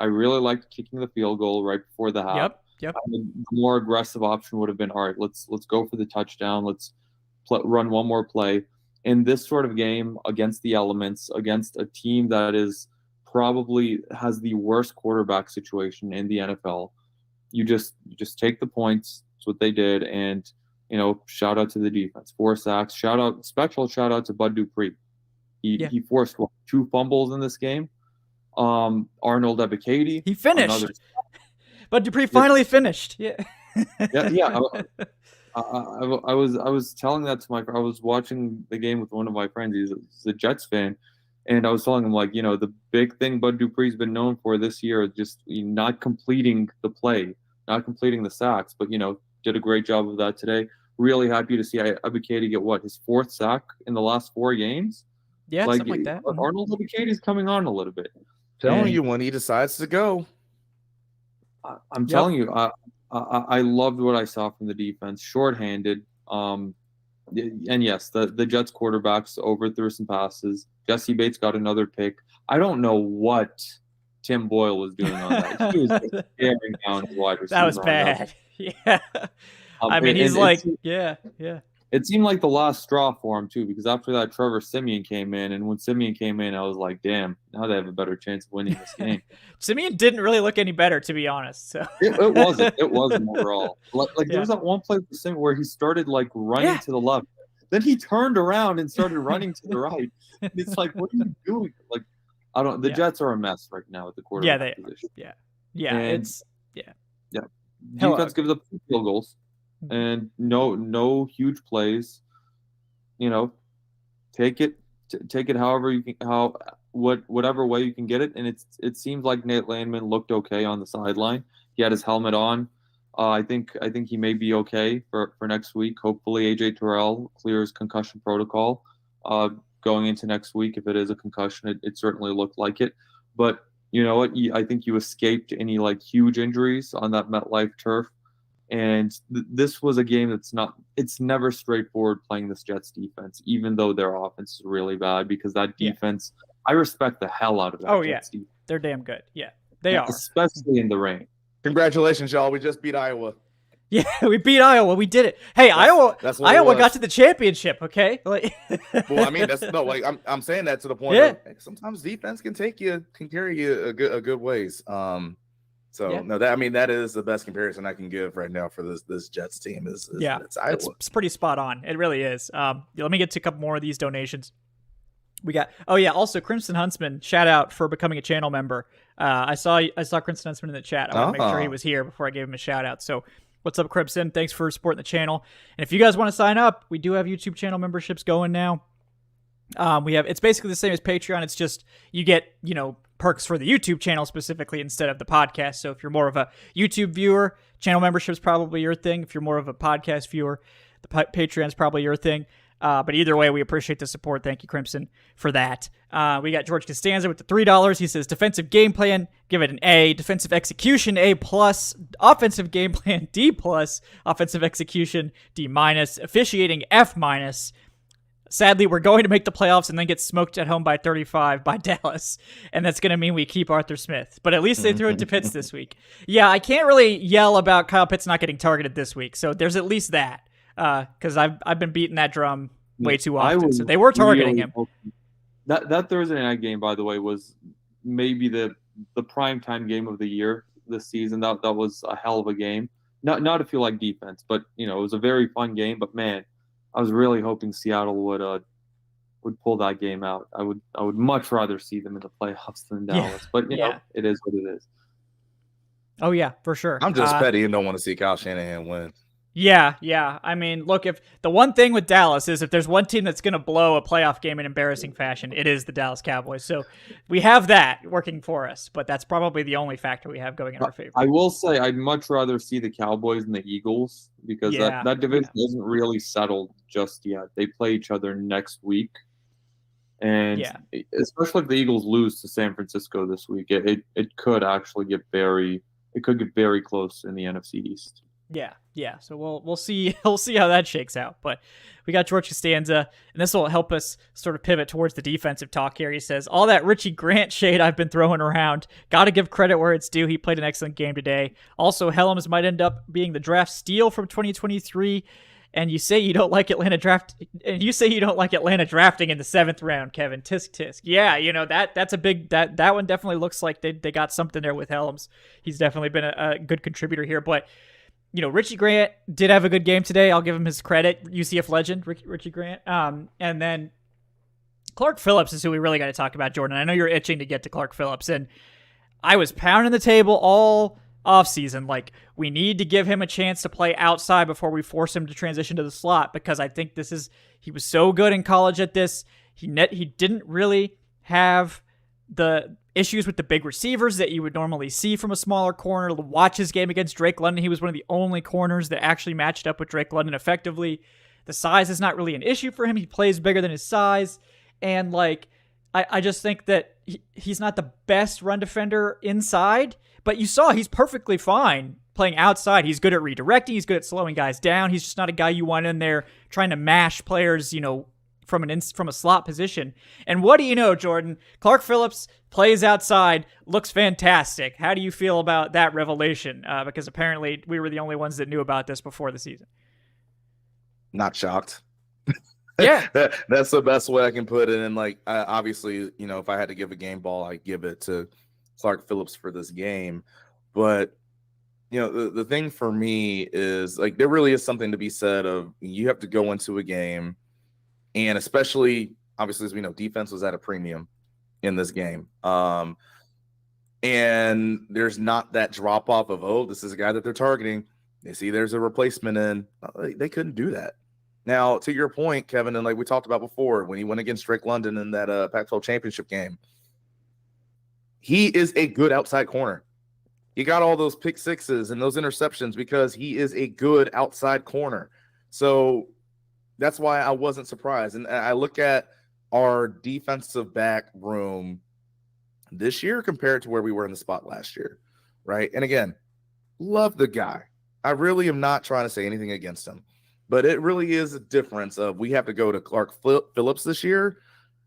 really liked kicking the field goal right before the half. Yep. The more aggressive option would have been, all right, let's go for the touchdown. Let's run one more play. In this sort of game against the elements, against a team that is probably has the worst quarterback situation in the NFL, you just take the points. That's what they did, and shout out to the defense, 4 sacks. Special shout out to Bud Dupree. He forced 2 fumbles in this game. Arnold Ebiketie, he finished. Bud Dupree finally finished. Yeah. yeah. I was telling that to I was watching the game with one of my friends. He's a Jets fan, and I was telling him, like, the big thing Bud Dupree's been known for this year is just not completing the play, not completing the sacks, but did a great job of that today. Really happy to see Ebiketie get his 4th sack in the last 4 games. Yeah, something like that. Arnold Ebiketie's coming on a little bit. Telling you when he decides to go. I'm telling you, I loved what I saw from the defense. Shorthanded. And yes, the Jets quarterbacks overthrew some passes. Jesse Bates got another pick. I don't know what Tim Boyle was doing on that. He was just staring down his wide receiver. That was bad. Yeah. I mean, he's yeah. It seemed like the last straw for him, too, because after that, Trevor Siemian came in. And when Siemian came in, I was like, damn, now they have a better chance of winning this game. Siemian didn't really look any better, to be honest. So It wasn't. It wasn't overall. There was that one play for Siemian where he started, running to the left. Then he turned around and started running to the right. And it's like, what are you doing? The Jets are a mess right now at the quarterback position. Yeah. And, defense gives up 2 field goals. And no huge plays. Take it however you can, whatever way you can get it. And it seems like Nate Landman looked okay on the sideline. He had his helmet on. I think he may be okay for next week. Hopefully AJ Terrell clears concussion protocol going into next week. If it is a concussion, it certainly looked like it. But you know what? I think you escaped any huge injuries on that MetLife turf. And this was a game it's never straightforward playing this Jets defense, even though their offense is really bad, because that defense, I respect the hell out of that. Jets defense. They're damn good. Yeah, they are. Especially in the rain. Congratulations, y'all. We just beat Iowa. Yeah, we beat Iowa. We did it. Hey, Iowa got to the championship, okay? Well, I mean, I'm saying that to the point of sometimes defense can carry you a good ways. That is the best comparison I can give right now for this Jets team. It's Iowa. It's pretty spot on. It really is. Let me get to a couple more of these donations. We got also Crimson Huntsman, shout out for becoming a channel member. I saw Crimson Huntsman in the chat. I want to make sure he was here before I gave him a shout out. So what's up, Crimson? Thanks for supporting the channel. And if you guys want to sign up, we do have YouTube channel memberships going now. It's basically the same as Patreon. It's just you get, perks for the YouTube channel specifically instead of the podcast. So if you're more of a YouTube viewer, channel membership is probably your thing. If you're more of a podcast viewer, the Patreon is probably your thing. But either way, we appreciate the support. Thank you, Crimson, for that. We got George Costanza with the $3. He says, defensive game plan, give it an A. Defensive execution, A+. Offensive game plan, D+. Offensive execution, D-. Officiating, F-. Sadly, we're going to make the playoffs and then get smoked at home by 35 by Dallas. And that's going to mean we keep Arthur Smith. But at least they threw it to Pitts this week. Yeah, I can't really yell about Kyle Pitts not getting targeted this week. So there's at least that. Because I've been beating that drum way too often. So they were targeting him. That Thursday night game, by the way, was maybe the primetime game of the year this season. That was a hell of a game. Not if you like defense, but it was a very fun game. But man, I was really hoping Seattle would pull that game out. I would much rather see them in the playoffs than Dallas. But it is what it is. Oh yeah, for sure. I'm just petty and don't want to see Kyle Shanahan win. Yeah. I mean, look, if the one thing with Dallas is if there's one team that's going to blow a playoff game in embarrassing fashion, it is the Dallas Cowboys. So we have that working for us, but that's probably the only factor we have going in our favor. I will say I'd much rather see the Cowboys than the Eagles because that division isn't really settled just yet. They play each other next week. And Yeah. especially if the Eagles lose to San Francisco this week, it could actually get very close in the NFC East. Yeah. So we'll see we'll see how that shakes out. But we got George Costanza, and this will help us sort of pivot towards the defensive talk here. He says, all that Richie Grant shade I've been throwing around, got to give credit where it's due. He played an excellent game today. Also, Helms might end up being the draft steal from 2023. And you say you don't like Atlanta drafting in the 7th round, Kevin. Tisk tisk. Yeah, that's a big that one definitely looks like they got something there with Helms. He's definitely been a good contributor here, but Richie Grant did have a good game today. I'll give him his credit. UCF legend, Richie Grant. And then Clark Phillips is who we really got to talk about, Jordan. I know you're itching to get to Clark Phillips, and I was pounding the table all offseason. Like, we need to give him a chance to play outside before we force him to transition to the slot, because I think he was so good in college at this. He didn't really have the issues with the big receivers that you would normally see from a smaller corner. Watch his game against Drake London. He was one of the only corners that actually matched up with Drake London effectively. The size is not really an issue for him. He plays bigger than his size. And I just think that he's not the best run defender inside, but you saw he's perfectly fine playing outside. He's good at redirecting. He's good at slowing guys down. He's just not a guy you want in there trying to mash players, from a slot position. And what do you know, Jordan? Clark Phillips plays outside, looks fantastic. How do you feel about that revelation? Because apparently we were the only ones that knew about this before the season. Not shocked. Yeah. That's the best way I can put it. And obviously, if I had to give a game ball, I'd give it to Clark Phillips for this game. But the thing for me is there really is something to be said of, you have to go into a game, and especially obviously, as we know, defense was at a premium in this game. And there's not that drop off of, oh, this is a guy that they're targeting. They see there's a replacement in. They couldn't do that. Now, to your point, Kevin, and we talked about before, when he went against Drake London in that Pac-12 championship game, he is a good outside corner. He got all those pick sixes and those interceptions because he is a good outside corner. So that's why I wasn't surprised. And I look at our defensive back room this year compared to where we were in the spot last year, right? And again, love the guy. I really am not trying to say anything against him, but it really is a difference of, we have to go to Clark Phillips this year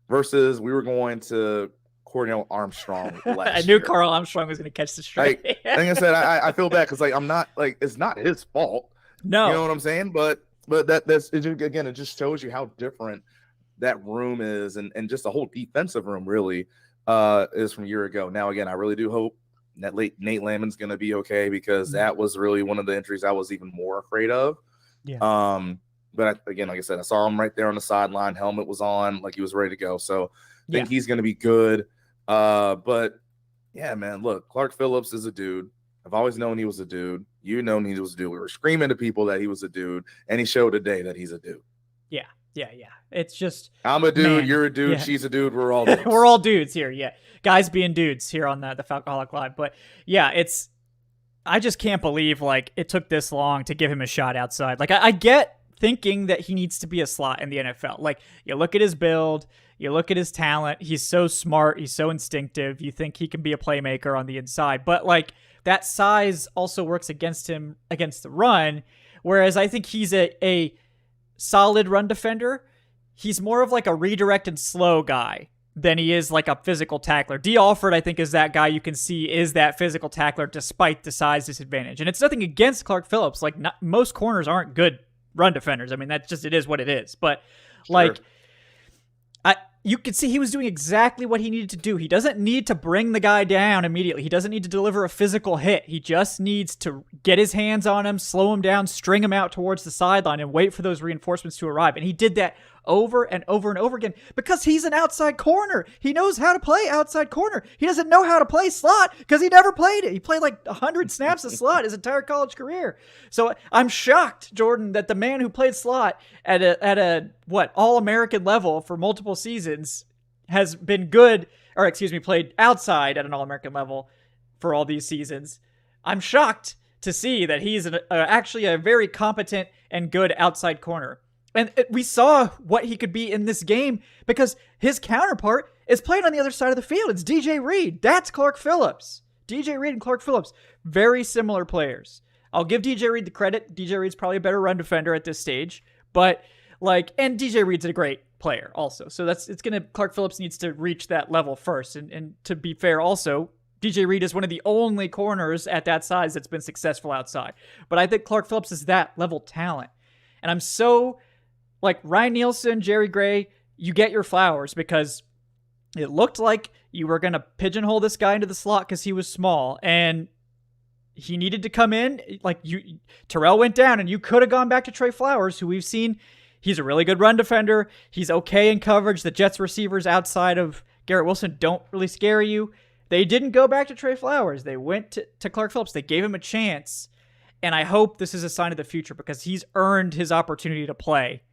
versus we were going to Cornell Armstrong last I knew year. Carl Armstrong was going to catch the strike. Like I said, I feel bad because I'm not it's not his fault. No, you know what I'm saying? But that's again, it just shows you how different that room is, and just the whole defensive room really is from a year ago. Now, again, I really do hope that Nate Landman's going to be okay, because that was really one of the injuries I was even more afraid of. Yeah. But again, like I said, I saw him right there on the sideline. Helmet was on, he was ready to go. So I think he's going to be good. But yeah, man, look, Clark Phillips is a dude. I've always known he was a dude. He was a dude. We were screaming to people that he was a dude, and he showed today that he's a dude. Yeah. It's just, I'm a dude, man, you're a dude, she's a dude, we're all dudes. We're all dudes here, yeah. Guys being dudes here on the Falcoholic Live. But yeah, I just can't believe it took this long to give him a shot outside. I get thinking that he needs to be a slot in the NFL. You look at his build, you look at his talent, he's so smart, he's so instinctive, you think he can be a playmaker on the inside. But that size also works against him against the run, whereas I think he's a solid run defender. He's more of a redirected slow guy than he is a physical tackler. D. Alford, I think, is that guy you can see is that physical tackler despite the size disadvantage. And it's nothing against Clark Phillips. Most corners aren't good run defenders. I mean, that's just, it is what it is. But Sure. You could see he was doing exactly what he needed to do. He doesn't need to bring the guy down immediately. He doesn't need to deliver a physical hit. He just needs to get his hands on him, slow him down, string him out towards the sideline, and wait for those reinforcements to arrive. And he did that over and over and over again because he's an outside corner. He knows how to play outside corner. He doesn't know how to play slot because he never played it. He played 100 snaps of slot his entire college career. So I'm shocked, Jordan, that the man who played slot at a All-American level for multiple seasons has been good, or played outside at an All-American level for all these seasons. I'm shocked to see that he's actually a very competent and good outside corner. And we saw what he could be in this game because his counterpart is playing on the other side of the field. It's DJ Reed. That's Clark Phillips. DJ Reed and Clark Phillips, very similar players. I'll give DJ Reed the credit. DJ Reed's probably a better run defender at this stage, but and DJ Reed's a great player also. So Clark Phillips needs to reach that level first. And to be fair, also, DJ Reed is one of the only corners at that size that's been successful outside. But I think Clark Phillips is that level talent. And I'm so, Ryan Nielsen, Jerry Gray, you get your flowers because it looked like you were going to pigeonhole this guy into the slot because he was small. And he needed to come in. Terrell went down, and you could have gone back to Trey Flowers, who we've seen. He's a really good run defender. He's okay in coverage. The Jets receivers outside of Garrett Wilson don't really scare you. They didn't go back to Trey Flowers. They went to Clark Phillips. They gave him a chance. And I hope this is a sign of the future because he's earned his opportunity to play.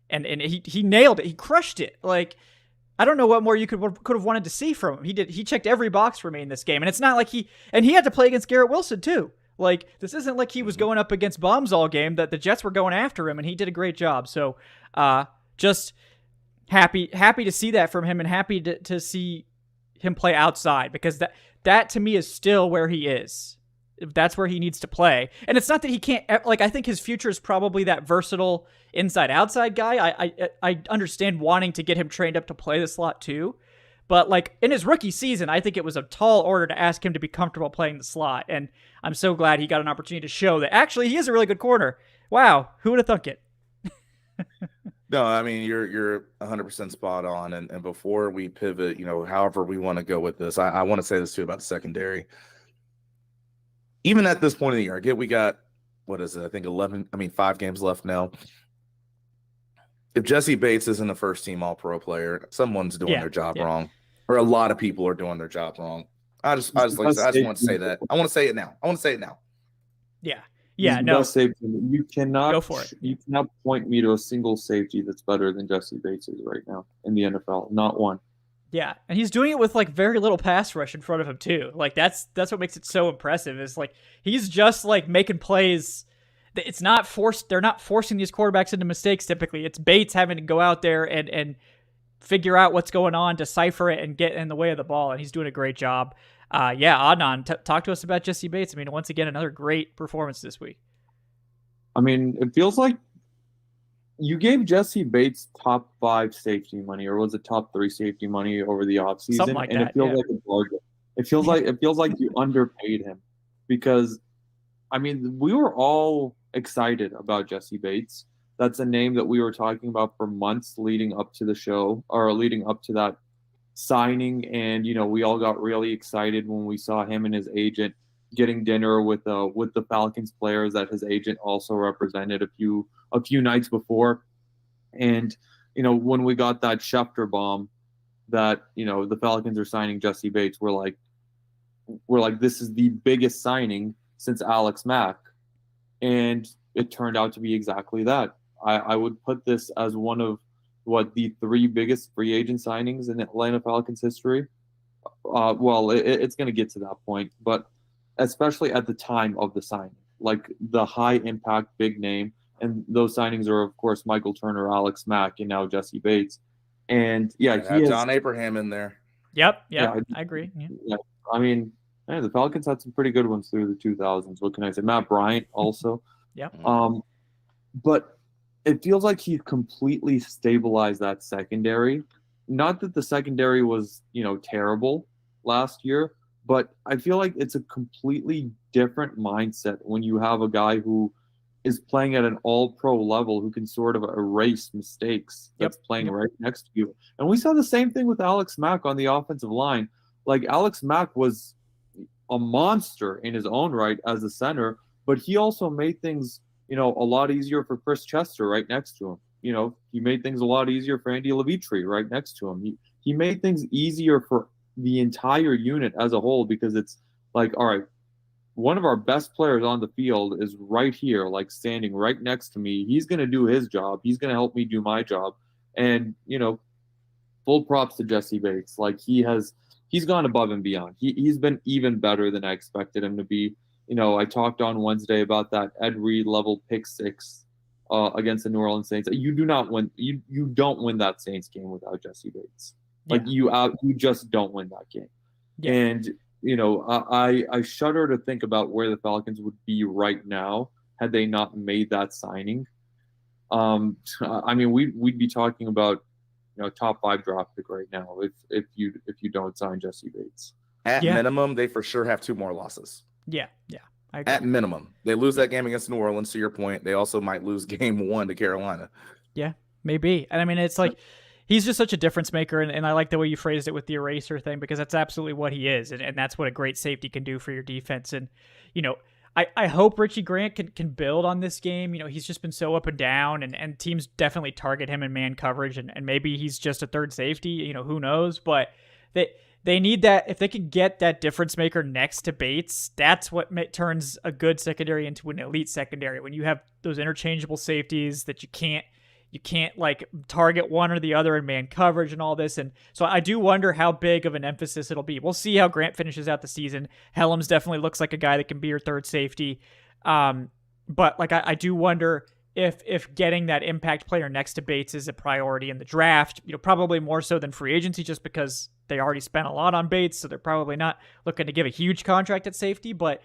And he nailed it. He crushed it. I don't know what more you could have wanted to see from him. He checked every box for me in this game. And it's not like he had to play against Garrett Wilson too. This isn't like he was going up against bombs all game, that the Jets were going after him, and he did a great job. So just happy to see that from him, and happy to see him play outside, because that to me is still where he is. That's where he needs to play. And it's not that he can't, I think his future is probably that versatile inside-outside guy. I understand wanting to get him trained up to play the slot too. But in his rookie season, I think it was a tall order to ask him to be comfortable playing the slot. And I'm so glad he got an opportunity to show that actually he is a really good corner. Wow, who would have thunk it? No, I mean, you're 100% spot on. And before we pivot, however we want to go with this, I want to say this too about the secondary. Even at this point in the year, we got, what is it? I think 5 games left now. If Jesse Bates isn't a first-team All-Pro player, someone's doing their job wrong, or a lot of people are doing their job wrong. I just want to say that. I want to say it now. Yeah. No. Safety. You cannot go for it. You cannot point me to a single safety that's better than Jesse Bates is right now in the NFL. Not one. Yeah, and he's doing it with very little pass rush in front of him too. That's what makes it so impressive. Is he's just making plays. It's not forced. They're not forcing these quarterbacks into mistakes typically. It's Bates having to go out there and figure out what's going on, decipher it, and get in the way of the ball, and he's doing a great job. Adnan, talk to us about Jesse Bates. I mean, once again, another great performance this week. I mean, it feels like you gave Jesse Bates top 5 safety money, or was it top 3 safety money over the offseason? Something like and that, it feels like a bargain. It feels like you underpaid him, because I mean, we were all excited about Jesse Bates. That's a name that we were talking about for months leading up to the show, or leading up to that signing. And, we all got really excited when we saw him and his agent getting dinner with the Falcons players that his agent also represented a few nights before. And, when we got that Schefter bomb that, the Falcons are signing Jesse Bates, we're like, this is the biggest signing since Alex Mack. And it turned out to be exactly that. I would put this as one of the 3 biggest free agent signings in Atlanta Falcons history. It's going to get to that point, but especially at the time of the signing, the high impact, big name. And those signings are, of course, Michael Turner, Alex Mack, and now Jesse Bates. And he has John Abraham in there. Yep. I agree. Yeah. I mean, the Falcons had some pretty good ones through the 2000s. What can I say? Matt Bryant also. Yeah. But it feels like he completely stabilized that secondary. Not that the secondary was, terrible last year, but I feel like it's a completely different mindset when you have a guy who is playing at an all-pro level, who can sort of erase mistakes that's playing right next to you. And we saw the same thing with Alex Mack on the offensive line. Alex Mack was a monster in his own right as a center, but he also made things, a lot easier for Chris Chester right next to him. He made things a lot easier for Andy Levitri right next to him. He made things easier for the entire unit as a whole, because it's all right, one of our best players on the field is right here, standing right next to me. He's going to do his job. He's going to help me do my job. And, full props to Jesse Bates. He's gone above and beyond. He's been even better than I expected him to be. I talked on Wednesday about that Ed Reed level pick 6 against the New Orleans Saints. You do not win. You don't win that Saints game without Jesse Bates. Like you just don't win that game. Yeah. And I shudder to think about where the Falcons would be right now had they not made that signing. I mean, we'd be talking about top 5 draft pick right now if you don't sign Jesse Bates. At minimum, they for sure have 2 more losses. Yeah. I agree. At minimum, they lose that game against New Orleans. To your point, they also might lose game 1 to Carolina. Yeah, maybe. And I mean, it's like he's just such a difference maker, and I like the way you phrased it with the eraser thing, because that's absolutely what he is, and that's what a great safety can do for your defense. And I hope Richie Grant can build on this game. He's just been so up and down, and teams definitely target him in man coverage, and maybe he's just a third safety. Who knows? But they need that. If they can get that difference maker next to Bates, that's what turns a good secondary into an elite secondary. When you have those interchangeable safeties that you can't like target one or the other in man coverage and all this. And so I do wonder how big of an emphasis it'll be. We'll see how Grant finishes out the season. Hellams definitely looks like a guy that can be your third safety. But like, I do wonder if getting that impact player next to Bates is a priority in the draft, probably more so than free agency, just because they already spent a lot on Bates. So they're probably not looking to give a huge contract at safety, but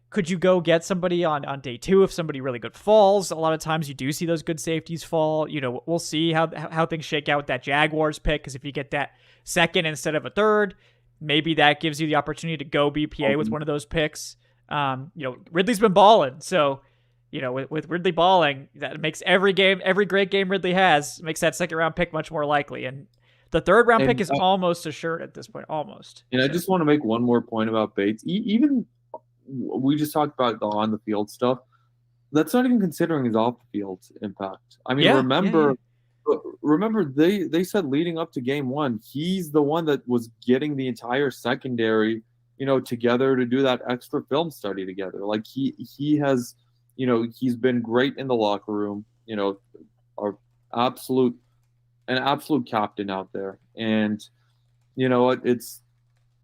could you go get somebody on day 2 if somebody really good falls? A lot of times you do see those good safeties fall. We'll see how things shake out with that Jaguars pick, because if you get that second instead of a third, maybe that gives you the opportunity to go BPA with one of those picks. Ridley's been balling, so with Ridley balling, that makes every great game Ridley has makes that second round pick much more likely. And the third round pick is almost assured at this point, almost. And I just want to make one more point about Bates. Even we just talked about the on the field stuff. That's not even considering his off the field impact. I mean, remember they said leading up to game 1, he's the one that was getting the entire secondary, together to do that extra film study together. Like he has, he's been great in the locker room, an absolute captain out there. And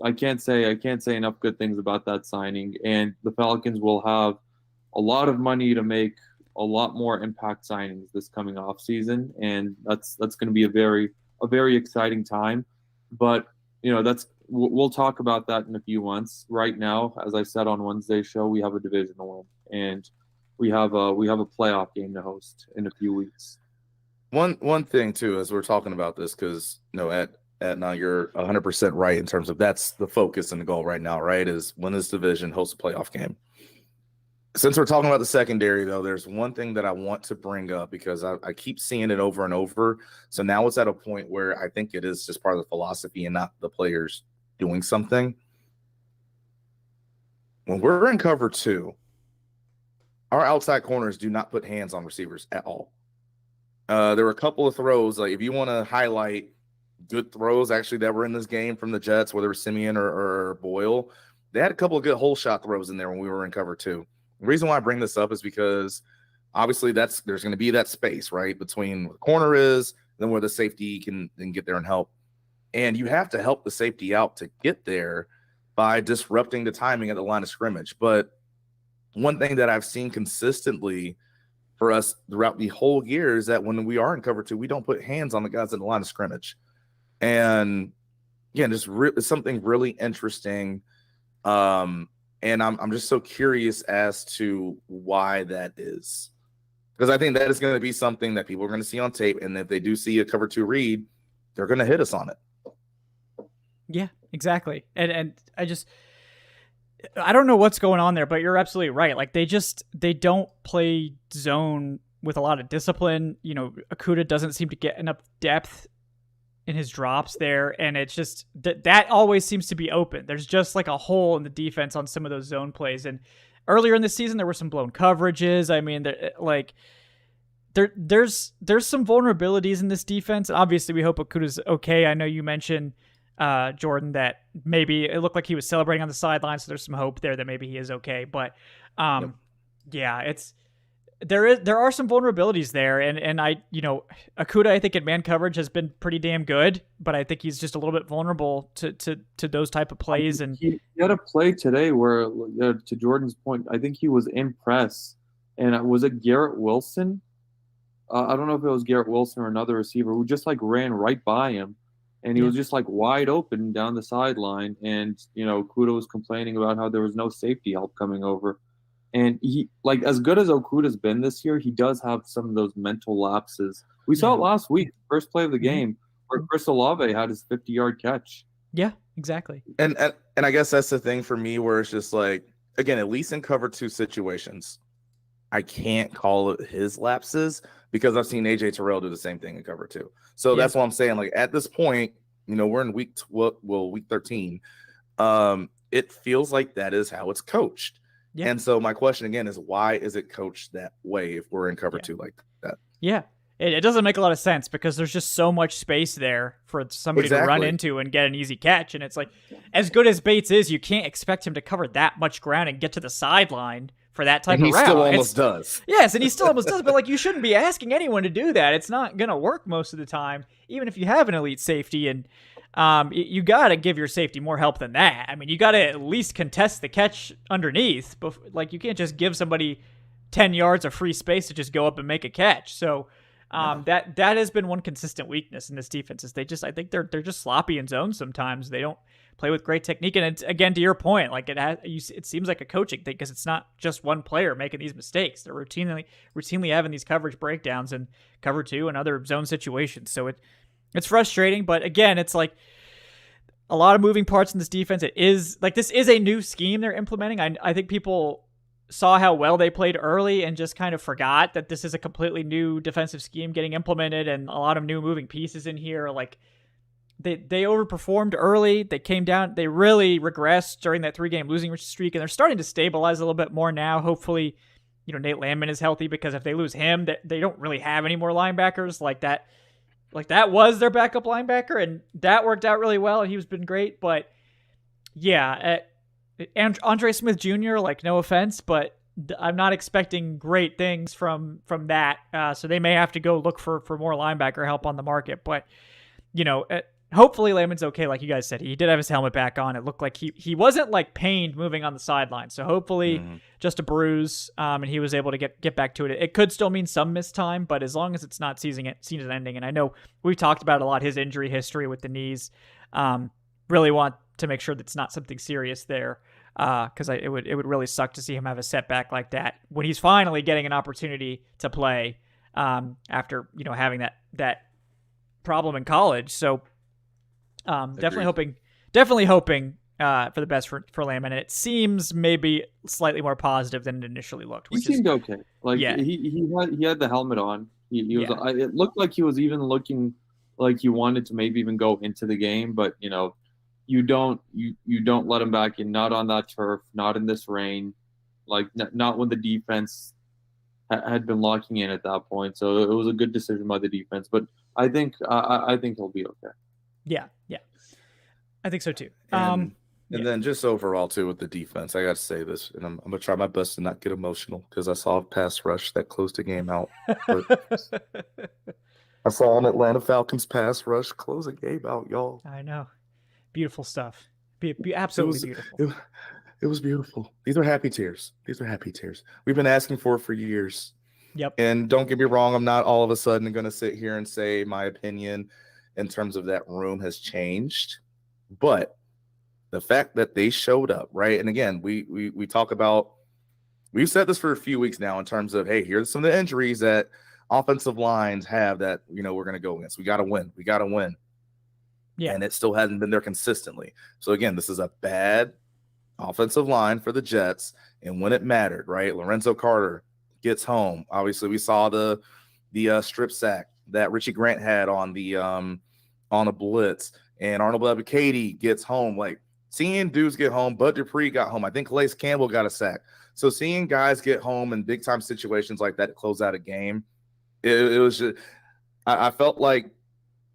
I can't say enough good things about that signing. And the Falcons will have a lot of money to make a lot more impact signings this coming off season, and that's going to be a very exciting time. But we'll talk about that in a few months. Right now, as I said on Wednesday's show, we have a division to win, and we have a playoff game to host in a few weeks. One thing too, as we're talking about this, because at now you're 100% right in terms of that's the focus and the goal right now, right? Is win this division, host a playoff game. Since we're talking about the secondary, though, there's one thing that I want to bring up, because I keep seeing it over and over. So now it's at a point where I think it is just part of the philosophy and not the players doing something. When we're in cover 2, our outside corners do not put hands on receivers at all. There were a couple of throws, like if you want to highlight good throws actually that were in this game from the Jets, whether it was Simeon or Boyle, they had a couple of good hole shot throws in there when we were in cover 2. The reason why I bring this up is because obviously there's going to be that space right between where the corner is, then where the safety can then get there and help. And you have to help the safety out to get there by disrupting the timing at the line of scrimmage. But one thing that I've seen consistently for us throughout the whole year is that when we are in cover 2, we don't put hands on the guys at the line of scrimmage. And again, just something really interesting. And I'm just so curious as to why that is, because I think that is going to be something that people are going to see on tape. And if they do see a cover 2 read, they're going to hit us on it. Yeah, exactly. And I don't know what's going on there, but you're absolutely right. Like they don't play zone with a lot of discipline. Okudah doesn't seem to get enough depth in his drops there, and it's just that always seems to be open. There's just like a hole in the defense on some of those zone plays. And earlier in the season, there were some blown coverages. I mean, there's some vulnerabilities in this defense. Obviously, we hope Okudah's okay. I know you mentioned Jordan that maybe it looked like he was celebrating on the sideline, so there's some hope there that maybe he is okay. But yeah, there are some vulnerabilities there, and Okudah, I think in man coverage has been pretty damn good, but I think he's just a little bit vulnerable to those type of plays. And he had a play today where, to Jordan's point, I think he was in press and was it Garrett Wilson? I don't know if it was Garrett Wilson or another receiver who just like ran right by him, and he was just like wide open down the sideline. And Okudah was complaining about how there was no safety help coming over. And he, like, as good as Okudah's been this year, he does have some of those mental lapses. We saw it last week, first play of the game, where Chris Olave had his 50-yard catch. Yeah, exactly. And I guess that's the thing for me, where it's just like, again, at least in cover 2 situations, I can't call it his lapses because I've seen AJ Terrell do the same thing in cover 2. So that's what I'm saying. Like, at this point, we're in week 13. It feels like that is how it's coached. Yeah. And so my question again is, why is it coached that way if we're in cover 2 like that? Yeah. It doesn't make a lot of sense because there's just so much space there for somebody to run into and get an easy catch. And it's like, as good as Bates is, you can't expect him to cover that much ground and get to the sideline for that type of route. He still almost does. Yes, and he still almost does. But like, you shouldn't be asking anyone to do that. It's not going to work most of the time, even if you have an elite safety. And you got to give your safety more help than that. I mean, you got to at least contest the catch underneath. Like, you can't just give somebody 10 yards of free space to just go up and make a catch. So that has been one consistent weakness in this defense is I think they're just sloppy in zone sometimes. They don't play with great technique. And it's, again, to your point, like it seems like a coaching thing because it's not just one player making these mistakes. They're routinely having these coverage breakdowns in cover 2 and other zone situations. So it's frustrating, but again, it's like a lot of moving parts in this defense. It is like, this is a new scheme they're implementing. I think people saw how well they played early and just kind of forgot that this is a completely new defensive scheme getting implemented and a lot of new moving pieces in here. Like they overperformed early. They came down. They really regressed during that 3-game losing streak, and they're starting to stabilize a little bit more now. Hopefully, Nate Landman is healthy because if they lose him, they don't really have any more linebackers like that. Like that was their backup linebacker, and that worked out really well, and he's been great. But yeah, Andre Smith Jr., like, no offense, but I'm not expecting great things from that. So they may have to go look for more linebacker help on the market. But, hopefully Landman's okay. Like you guys said, he did have his helmet back on. It looked like he wasn't like pained moving on the sideline. So hopefully just a bruise, and he was able to get back to it. It could still mean some missed time, but as long as it's not season ending. And I know we've talked about a lot his injury history with the knees. Really want to make sure that's not something serious there, because it would really suck to see him have a setback like that when he's finally getting an opportunity to play after having that problem in college. So definitely hoping for the best for Landman, and it seems maybe slightly more positive than it initially looked. He seemed okay. Like he had the helmet on. He was. It looked like he was even looking like he wanted to maybe even go into the game, but you don't let him back in, not on that turf, not in this rain, like not when the defense had been locking in at that point. So it was a good decision by the defense, but I think he'll be okay. Yeah, I think so too. And then just overall too with the defense, I got to say this, and I'm gonna try my best to not get emotional because I saw a pass rush that closed the game out. I saw an Atlanta Falcons pass rush close a game out, y'all. I know. Beautiful stuff. Absolutely beautiful. It was beautiful. These are happy tears. We've been asking for years. Yep. And don't get me wrong, I'm not all of a sudden going to sit here and say my opinion in terms of that room has changed. But the fact that they showed up, right? And again, we talk about, we've said this for a few weeks now in terms of, hey, here's some of the injuries that offensive lines have that, we're going to go against. We got to win. Yeah. And it still hasn't been there consistently. So again, this is a bad offensive line for the Jets. And when it mattered, right? Lorenzo Carter gets home. Obviously, we saw the strip sack that Richie Grant had on a blitz. And Arnold Ebiketie gets home. Like, seeing dudes get home, Bud Dupree got home. I think Calais Campbell got a sack. So seeing guys get home in big time situations like that to close out a game, it was just, I felt like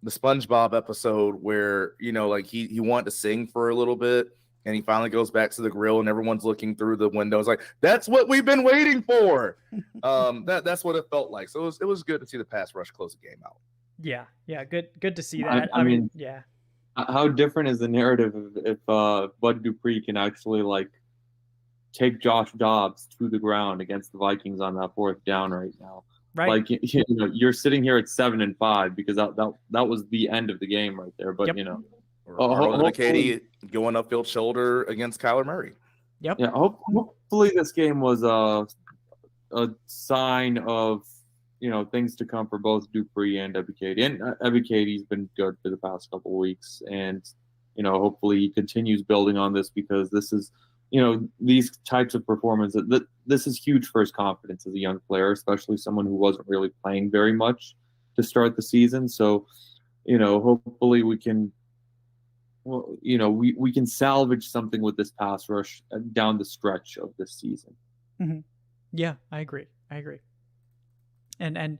the SpongeBob episode where, like he wanted to sing for a little bit and he finally goes back to the grill and everyone's looking through the window. It's like, that's what we've been waiting for. That's what it felt like. So it was good to see the pass rush close the game out. Yeah. Good to see that. I mean, yeah. How different is the narrative if Bud Dupree can actually like take Josh Dobbs to the ground against the Vikings on that 4th down right now. Right. Like, you know, you're sitting here at 7-5 because that was the end of the game right there. But, Yep. you know, Katie going upfield shoulder against Kyler Murray. Yep. Yeah. Hopefully this game was a sign of, you know, things to come for both Dupree and Ebiketie. And Ebiketie's been good for the past couple of weeks. And, you know, hopefully he continues building on this, because this is, you know, these types of performances, this is huge for his confidence as a young player, especially someone who wasn't really playing very much to start the season. So, you know, hopefully we can, well, you know, we can salvage something with this pass rush down the stretch of this season. Mm-hmm. Yeah, I agree. And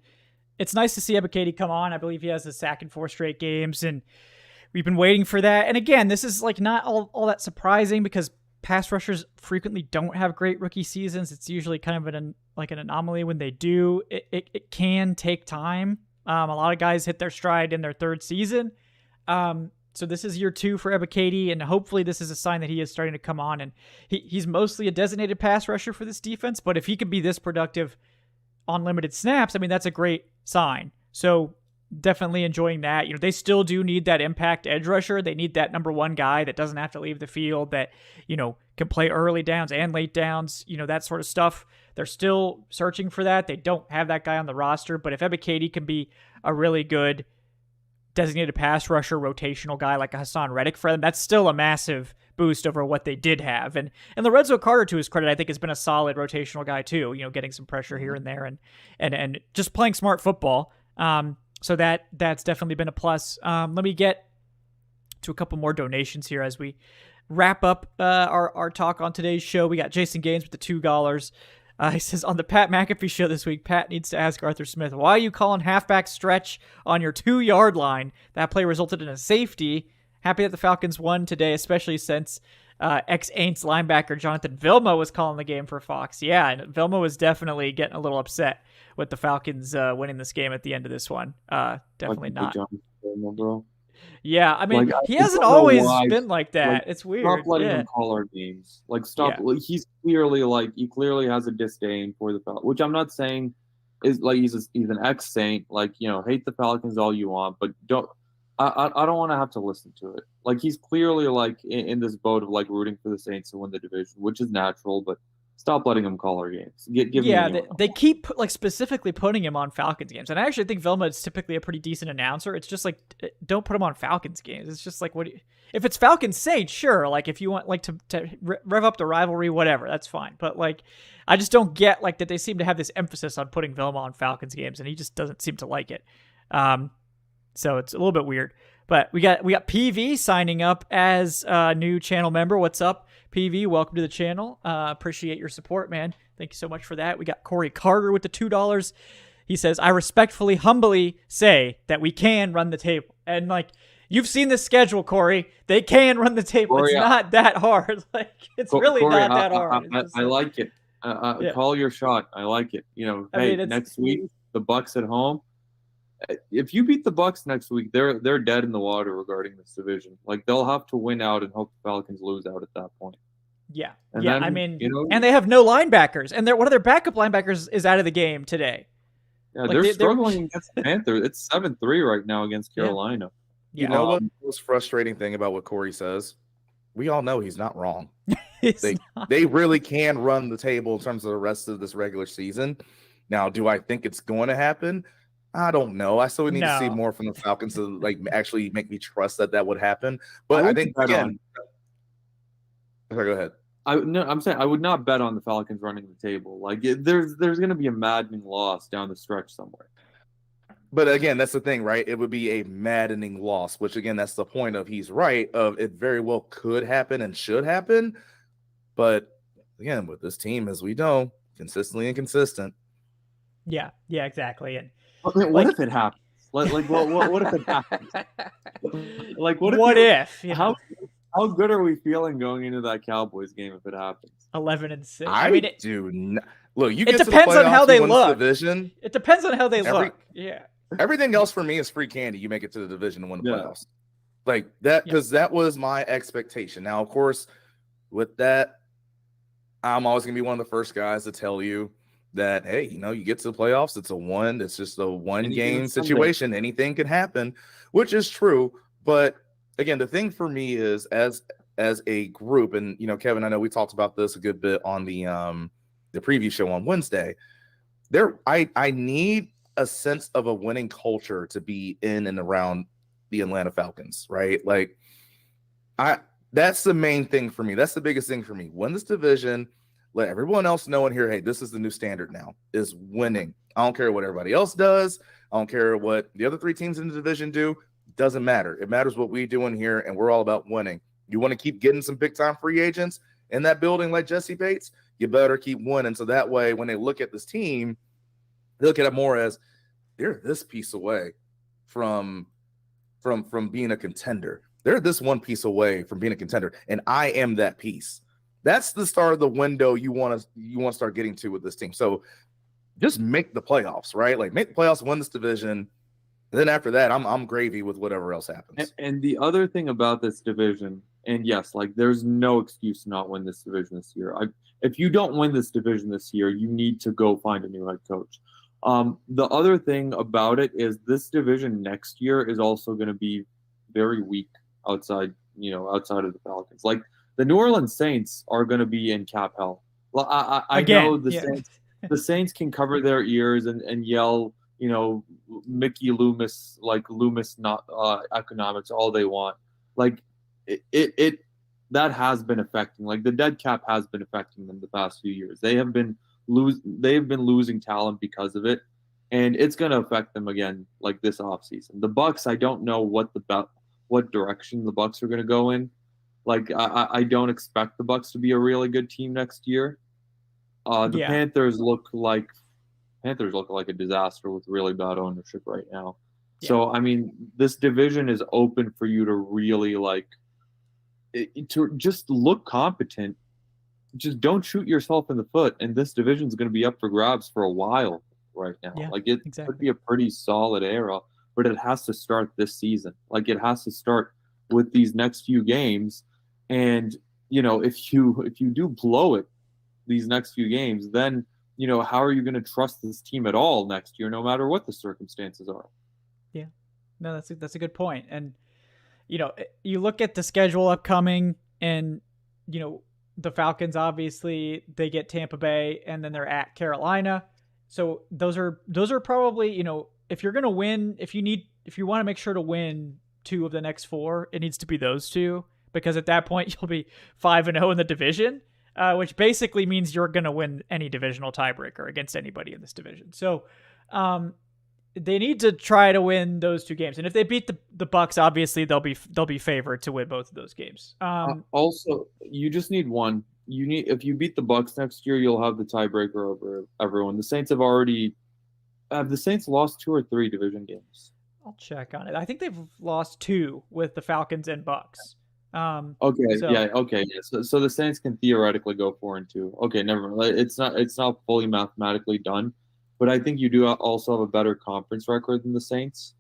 it's nice to see Ebiketie come on. I believe he has a sack in 4 straight games, and we've been waiting for that. And again, this is like not all that surprising, because pass rushers frequently don't have great rookie seasons. It's usually kind of an anomaly when they do. It can take time. A lot of guys hit their stride in their 3rd season. So this is year 2 for Ebiketie, and hopefully this is a sign that he is starting to come on. And he's mostly a designated pass rusher for this defense, but if he could be this productive on limited snaps, I mean, that's a great sign. So definitely enjoying that. You know, they still do need that impact edge rusher. They need that number 1 guy that doesn't have to leave the field, that, you know, can play early downs and late downs, you know, that sort of stuff. They're still searching for that. They don't have that guy on the roster, but if Ebiketie can be a really good designated pass rusher, rotational guy like a Hassan Reddick for them, that's still a massive boost over what they did have. And Lorenzo Carter, to his credit, I think has been a solid rotational guy too, you know, getting some pressure here and there and just playing smart football. So that's definitely been a plus. Let me get to a couple more donations here as we wrap up our talk on today's show. We got Jason Gaines with the $2. He says, on the Pat McAfee show this week, Pat needs to ask Arthur Smith, why are you calling halfback stretch on your 2-yard line? That play resulted in a safety. Happy that the Falcons won today, especially since ex-Aints linebacker Jonathan Vilma was calling the game for Fox. Yeah, and Vilma was definitely getting a little upset with the Falcons winning this game at the end of this one. Definitely not. Vilma, bro. Yeah, I mean, Like, he hasn't always been like that. Like, it's weird. Stop letting yeah. him call our games. Like, stop. Yeah. Like, he clearly has a disdain for the Falcons, which I'm not saying is like he's an ex-Saint. Like, you know, hate the Falcons all you want, but don't. I don't want to have to listen to it. Like, he's clearly like in this boat of like rooting for the Saints to win the division, which is natural, but stop letting him call our games. They keep like specifically putting him on Falcons games, and I actually think Vilma is typically a pretty decent announcer. It's just like, don't put him on Falcons games. It's just like, if it's Falcons Saints, sure. Like, if you want like to rev up the rivalry, whatever, that's fine. But like, I just don't get like that they seem to have this emphasis on putting Vilma on Falcons games, and he just doesn't seem to like it. So it's a little bit weird. But we got PV signing up as a new channel member. What's up, PV? Welcome to the channel. Appreciate your support, man. Thank you so much for that. We got Corey Carter with the $2. He says, I respectfully, humbly say that we can run the table. And like, you've seen the schedule, Corey. They can run the table. Corey, it's not that hard. Like, it's really Corey, not that hard. I like it. Call your shot. I like it. You know, next week, the Bucks at home. If you beat the Bucks next week, they're dead in the water regarding this division. Like, they'll have to win out and hope the Falcons lose out at that point. Yeah, and then, I mean, you know, and they have no linebackers, and one of their backup linebackers is out of the game today. Yeah, like they're struggling against the Panthers. It's 7-3 right now against Carolina. Yeah. You know what? The most frustrating thing about what Corey says, we all know he's not wrong. They really can run the table in terms of the rest of this regular season. Now, do I think it's going to happen? I don't know. I still need to see more from the Falcons to like actually make me trust that would happen. But I think again, go ahead. I'm saying I would not bet on the Falcons running the table. Like, there's going to be a maddening loss down the stretch somewhere. But again, that's the thing, right? It would be a maddening loss, which again, that's the point of he's right. Of it very well could happen and should happen. But again, with this team, as we know, consistently inconsistent. Yeah, exactly. And what if it happens? What if it happens? Like, what if? How good are we feeling going into that Cowboys game if it happens? 11-6. I mean, do not. Look, you get it depends on how they look. Division. It depends on how they look. Yeah. Everything else for me is free candy. You make it to the division and win the playoffs. Like that, because that was my expectation. Now, of course, with that, I'm always going to be one of the first guys to tell you that, hey, you get to the playoffs, it's just a one game situation. Anything could happen, which is true. But again, the thing for me is as a group, and Kevin, I know we talked about this a good bit on the preview show on Wednesday. I need a sense of a winning culture to be in and around the Atlanta Falcons, right? Like that's the main thing for me. That's the biggest thing for me. Win this division. Let everyone else know in here, hey, this is the new standard now, is winning. I don't care what everybody else does. I don't care what the other 3 teams in the division do. Doesn't matter. It matters what we do in here, and we're all about winning. You want to keep getting some big-time free agents in that building like Jesse Bates, you better keep winning. So that way, when they look at this team, they look at it more as they're this piece away from being a contender. They're this one piece away from being a contender, and I am that piece. That's the start of the window you want to start getting to with this team. So just make the playoffs, right? Like make the playoffs, win this division. And then after that, I'm gravy with whatever else happens. And the other thing about this division, and yes, like there's no excuse to not win this division this year. If you don't win this division this year, you need to go find a new head coach. The other thing about it is this division next year is also going to be very weak outside of the Falcons. Like the New Orleans Saints are going to be in cap hell. Well, I know the Saints can cover their ears and yell, Mickey Loomis, like Loomis, not economics, all they want. Like it that has been affecting. Like the dead cap has been affecting them the past few years. They have been losing talent because of it, and it's going to affect them again. Like this offseason, the Bucks. I don't know what direction the Bucks are going to go in. Like I don't expect the Bucks to be a really good team next year. Panthers look like a disaster with really bad ownership right now. Yeah. So I mean, this division is open for you to really to just look competent. Just don't shoot yourself in the foot, and this division is going to be up for grabs for a while right now. Yeah, like it could be a pretty solid era, but it has to start this season. Like it has to start with these next few games, and if you do blow it these next few games, then how are you going to trust this team at all next year, no matter what the circumstances are? Yeah, no, that's a good point. And you look at the schedule upcoming, and the Falcons, obviously they get Tampa Bay and then they're at Carolina. So those are probably, if you're going to win, if you want to make sure to win 2 of the next 4, it needs to be those 2, because at that point you'll be 5-0 in the division, which basically means you're going to win any divisional tiebreaker against anybody in this division. So they need to try to win those 2 games. And if they beat the Bucks, obviously they'll be favored to win both of those games. Also, you just need one. If you beat the Bucks next year, you'll have the tiebreaker over everyone. The Saints have the Saints lost 2 or 3 division games? I'll check on it. I think they've lost 2 with the Falcons and Bucks. Okay. So the Saints can theoretically go 4-2. Okay, never mind. It's not fully mathematically done, but I think you do also have a better conference record than the Saints.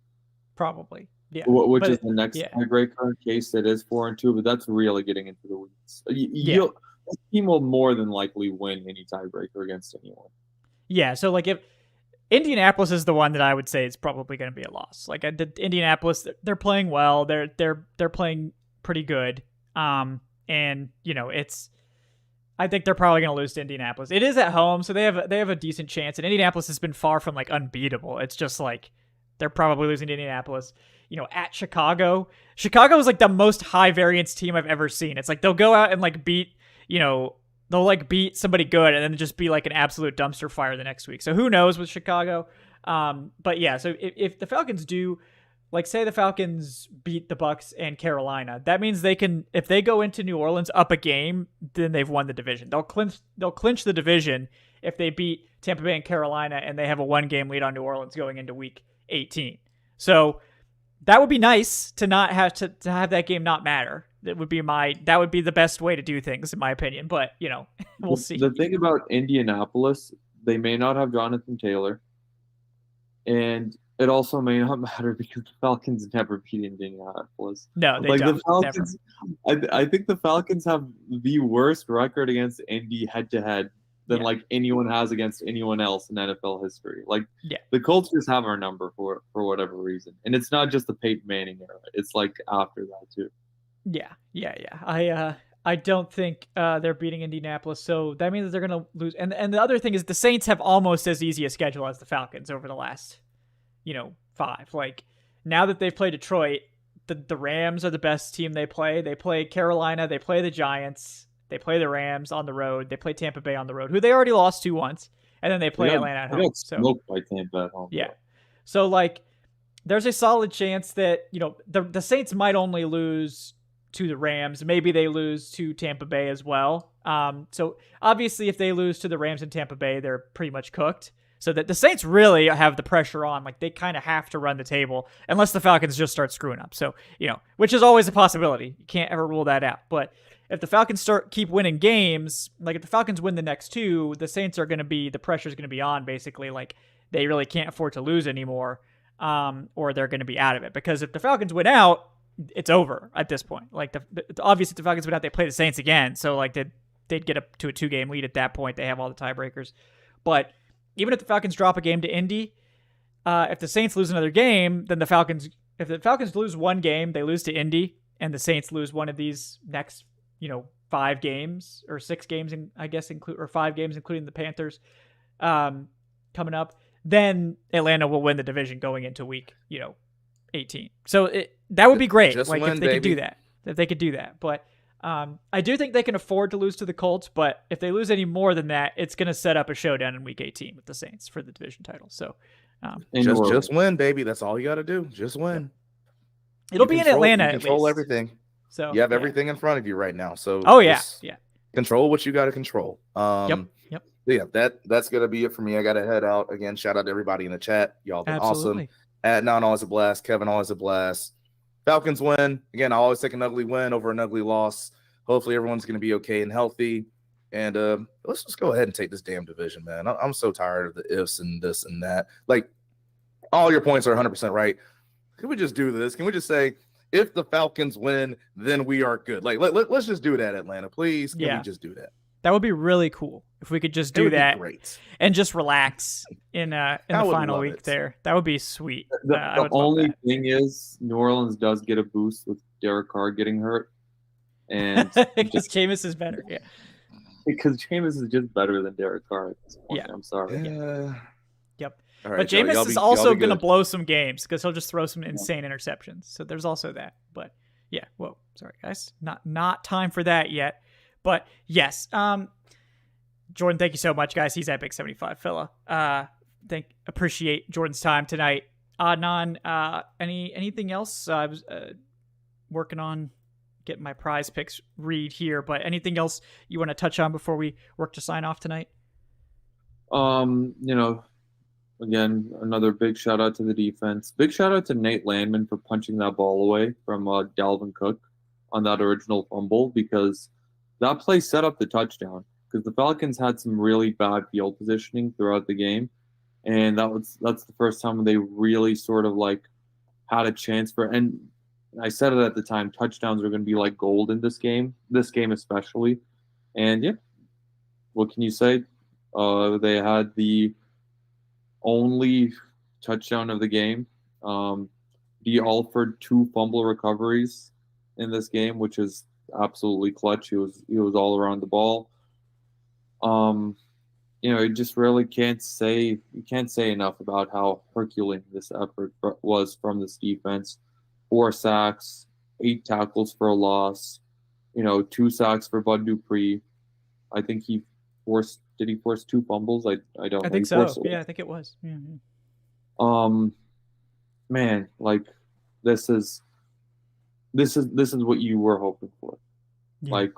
Probably, yeah. Which is the next tiebreaker in case it is 4-2, but that's really getting into the weeds. This team will more than likely win any tiebreaker against anyone. Yeah. So if Indianapolis is the one that I would say is probably going to be a loss. Like Indianapolis, they're playing well. They're playing pretty good. And I think they're probably going to lose to Indianapolis. It is at home, so they have a decent chance. And Indianapolis has been far from unbeatable. It's just they're probably losing to Indianapolis. At Chicago. Chicago is the most high variance team I've ever seen. It's they'll go out and beat, they'll beat somebody good and then just be an absolute dumpster fire the next week. So who knows with Chicago? But yeah, so if the Falcons do, say the Falcons beat the Bucks and Carolina, that means they can, if they go into New Orleans up a game, then they've won the division. They'll clinch the division if they beat Tampa Bay and Carolina and they have a 1-game lead on New Orleans going into week 18. So that would be nice to not have to have that game not matter. That would be the best way to do things, in my opinion. But we'll see. The thing about Indianapolis, they may not have Jonathan Taylor, and it also may not matter because the Falcons never beat Indianapolis. No, they Like don't. the Falcons, I think the Falcons have the worst record against Indy head-to-head than like anyone has against anyone else in NFL history. Like the Colts just have our number for whatever reason, and it's not just the Peyton Manning era; it's like after that too. Yeah. I don't think they're beating Indianapolis, so that means that they're going to lose. And the other thing is the Saints have almost as easy a schedule as the Falcons over the last, 5. Like now that they've played Detroit, the Rams are the best team they play. They play Carolina, they play the Giants, they play the Rams on the road, they play Tampa Bay on the road, who they already lost to once, and then they play Atlanta at home. They got smoked by Tampa at home. Yeah. So like there's a solid chance that, the Saints might only lose to the Rams. Maybe they lose to Tampa Bay as well. So obviously if they lose to the Rams and Tampa Bay, they're pretty much cooked. So that the Saints really have the pressure on. Like they kind of have to run the table unless the Falcons just start screwing up. So, which is always a possibility. You can't ever rule that out. But if the Falcons keep winning games, like if the Falcons win the next 2, the Saints are going to be, the pressure is going to be on basically. Like they really can't afford to lose anymore. Or they're going to be out of it. Because if the Falcons win out, it's over at this point. Like obviously, if the Falcons went out, they play the Saints again. So like they'd get up to a 2-game lead at that point. They have all the tiebreakers. But even if the Falcons drop a game to Indy, if the Saints lose another game, then if the Falcons lose one game, they lose to Indy, and the Saints lose one of these next 5 games or 6 games, or 5 games, including the Panthers coming up, then Atlanta will win the division going into week 18. So that would be great. Just like if they could do that. If they could do that. But I do think they can afford to lose to the Colts, but if they lose any more than that, it's going to set up a showdown in week 18 with the Saints for the division title. So just win, baby. That's all you got to do. Just win. It'll be in Atlanta. You control everything. So you have everything in front of you right now. So control what you got to control. Yep. Yeah, that's gonna be it for me. I gotta head out again. Shout out to everybody in the chat. Y'all been awesome. Adnan, always a blast. Kevin, always a blast. Falcons win. Again, I always take an ugly win over an ugly loss. Hopefully everyone's going to be okay and healthy. And let's just go ahead and take this damn division, man. I'm so tired of the ifs and this and that. Like, all your points are 100% right. Can we just do this? Can we just say, if the Falcons win, then we are good? Like, let's just do that, Atlanta. Please, can we just do that? That would be really cool if we could just do that and just relax in the final week there. That would be sweet. The only thing is New Orleans does get a boost with Derek Carr getting hurt. And because Jameis is better. Yeah. Because Jameis is just better than Derek Carr at this point. Yeah. I'm sorry. Yep. Right, but Jameis is also going to blow some games because he'll just throw some insane interceptions. So there's also that. But yeah. Whoa. Sorry, guys. Not time for that yet. But yes, Jordan, thank you so much, guys. He's at Big 75 fella. Appreciate Jordan's time tonight. Adnan, anything else? I was working on getting my prize picks read here, but anything else you want to touch on before we work to sign off tonight? Again, another big shout out to the defense. Big shout out to Nate Landman for punching that ball away from Dalvin Cook on that original fumble, because that play set up the touchdown, because the Falcons had some really bad field positioning throughout the game. And that's the first time they really sort of like had a chance and I said it at the time, touchdowns are going to be like gold in this game especially. And yeah, what can you say? They had the only touchdown of the game. D. Alford 2 fumble recoveries in this game, which is absolutely clutch. He was all around the ball. You just really can't say enough about how Herculean this effort was from this defense. 4 sacks, 8 tackles for a loss, 2 sacks for Bud Dupree. I think did he force 2 fumbles? I don't know. I think so. Yeah, I think it was. Mm-hmm. Man, like this is what you were hoping for. Yeah. Like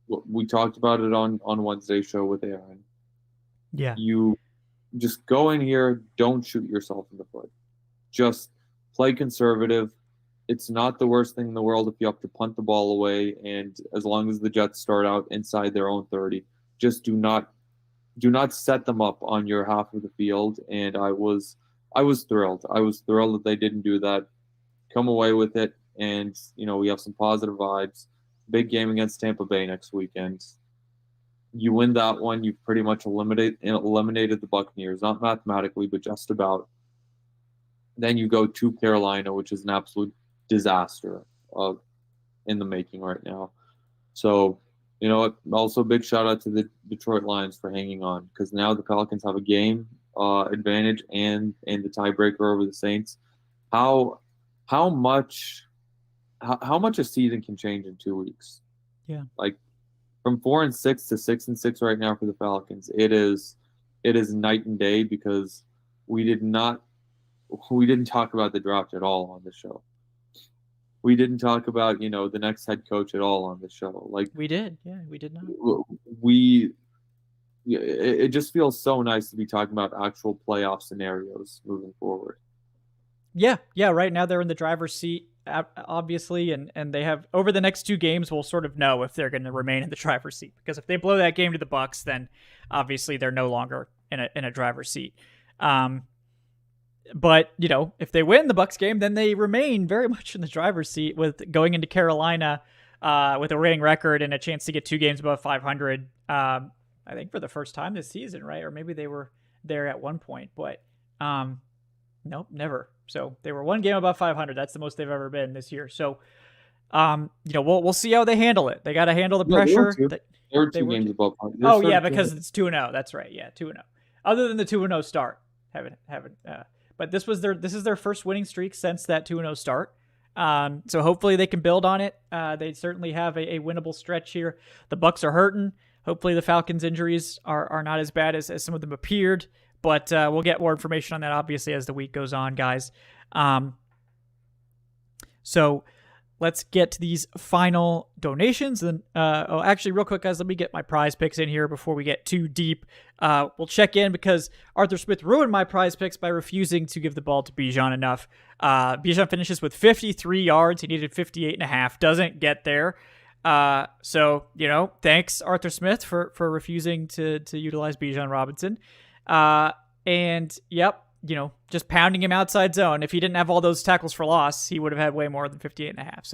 we talked about it on Wednesday's show with Aaron. Yeah. You just go in here, don't shoot yourself in the foot. Just play conservative. It's not the worst thing in the world if you have to punt the ball away, and as long as the Jets start out inside their own 30, just do not set them up on your half of the field. And I was I was thrilled. I was thrilled that they didn't do that. Come away with it, and we have some positive vibes. Big game against Tampa Bay next weekend. You win that one, you've pretty much eliminated the Buccaneers, not mathematically, but just about. Then you go to Carolina, which is an absolute disaster in the making right now. So, also big shout out to the Detroit Lions for hanging on, because now the Falcons have a game advantage and the tiebreaker over the Saints. How much a season can change in 2 weeks? Yeah. Like from 4-6 to 6-6 right now for the Falcons. It is night and day, because we didn't talk about the draft at all on the show. We didn't talk about, the next head coach at all on the show. Like we did. Yeah, we did not. It just feels so nice to be talking about actual playoff scenarios moving forward. Yeah. Right now they're in the driver's seat, obviously, and they have, over the next 2 games, we'll sort of know if they're going to remain in the driver's seat, because if they blow that game to the Bucs, then obviously they're no longer in a driver's seat. But if they win the Bucs game, then they remain very much in the driver's seat, with going into Carolina with a winning record and a chance to get 2 games above 500. I think for the first time this season, right? Or maybe they were there at one point, but nope, never. So they were 1 game above 500. That's the most they've ever been this year. So we'll see how they handle it. They got to handle the pressure. They were 2 games above 500. Oh yeah, because it's 2-0. That's right. Yeah, 2-0. Other than the 2-0 start, haven't. But this is their first winning streak since that 2-0 start. So hopefully they can build on it. They certainly have a winnable stretch here. The Bucs are hurting. Hopefully the Falcons' injuries are not as bad as some of them appeared. But we'll get more information on that, obviously, as the week goes on, guys. So let's get to these final donations. And actually, real quick, guys, let me get my prize picks in here before we get too deep. We'll check in, because Arthur Smith ruined my prize picks by refusing to give the ball to Bijan enough. Bijan finishes with 53 yards. He needed 58.5. Doesn't get there. So, thanks, Arthur Smith, for refusing to utilize Bijan Robinson. And yep, just pounding him outside zone. If he didn't have all those tackles for loss, he would have had way more than 58.5.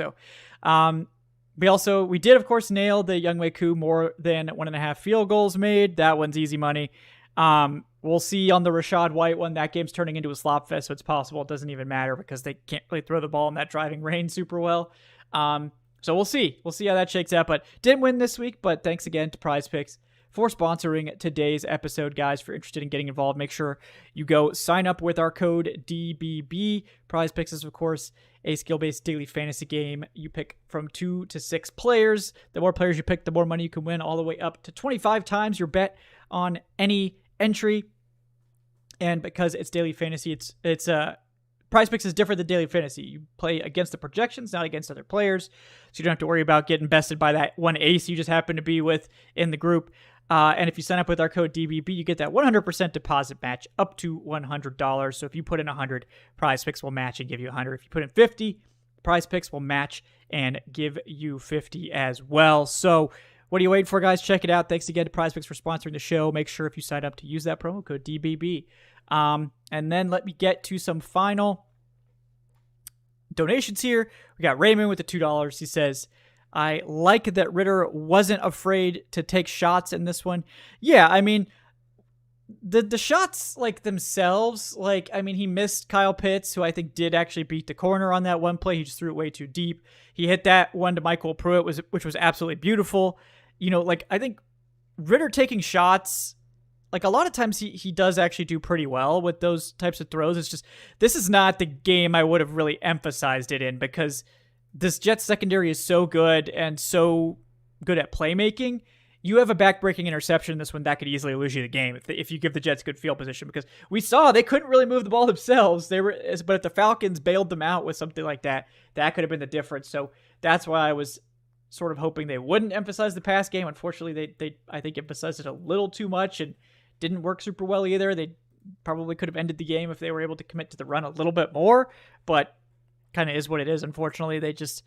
So, we did, of course, nail the Younghoe Koo more than 1.5 field goals made. That one's easy money. We'll see on the Rashad White one. That game's turning into a slop fest, so it's possible it doesn't even matter, because they can't really throw the ball in that driving rain super well. So we'll see. We'll see how that shakes out. But didn't win this week, but thanks again to Prize Picks for sponsoring today's episode, guys. If you're interested in getting involved, make sure you go sign up with our code DBB. Prize Picks is, of course, a skill-based daily fantasy game. You pick from 2 to 6 players. The more players you pick, the more money you can win, all the way up to 25 times your bet on any entry. And because it's daily fantasy, it's Prize Picks is different than daily fantasy. You play against the projections, not against other players. So you don't have to worry about getting bested by that one ace you just happen to be with in the group. And if you sign up with our code DBB, you get that 100% deposit match up to $100. So if you put in 100, Prize Picks will match and give you 100. If you put in 50, Prize Picks will match and give you 50 as well. So what are you waiting for, guys? Check it out. Thanks again to Prize Picks for sponsoring the show. Make sure if you sign up to use that promo code DBB. And then let me get to some final donations here. We got Raymond with the $2. He says, I like that Ritter wasn't afraid to take shots in this one. Yeah, I mean, the shots themselves, he missed Kyle Pitts, who I think did actually beat the corner on that one play. He just threw it way too deep. He hit that one to Michael Pruitt, which was absolutely beautiful. I think Ritter taking shots, a lot of times he does actually do pretty well with those types of throws. It's just, this is not the game I would have really emphasized it in, because this Jets secondary is so good and so good at playmaking. You have a backbreaking interception in this one that could easily lose you the game if you give the Jets good field position, because we saw they couldn't really move the ball themselves. But if the Falcons bailed them out with something like that, that could have been the difference. So that's why I was sort of hoping they wouldn't emphasize the pass game. Unfortunately, they I think emphasized it a little too much and didn't work super well either. They probably could have ended the game if they were able to commit to the run a little bit more, but kind of is what it is. Unfortunately, they just,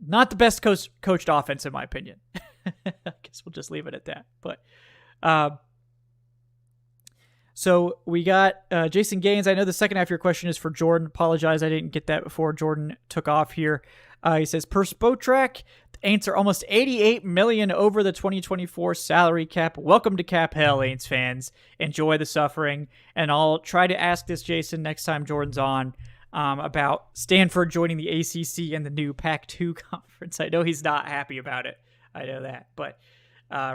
not the best coached offense, in my opinion. I guess we'll just leave it at that. But So we got Jason Gaines. I know the second half of your question is for Jordan. Apologize, I didn't get that before Jordan took off here. He says, per Spotrac, the Aints are almost $88 million over the 2024 salary cap. Welcome to Cap Hell, Aints fans. Enjoy the suffering. And I'll try to ask this, Jason, next time Jordan's on, about Stanford joining the ACC and the new Pac-2 conference. I know he's not happy about it. I know that. But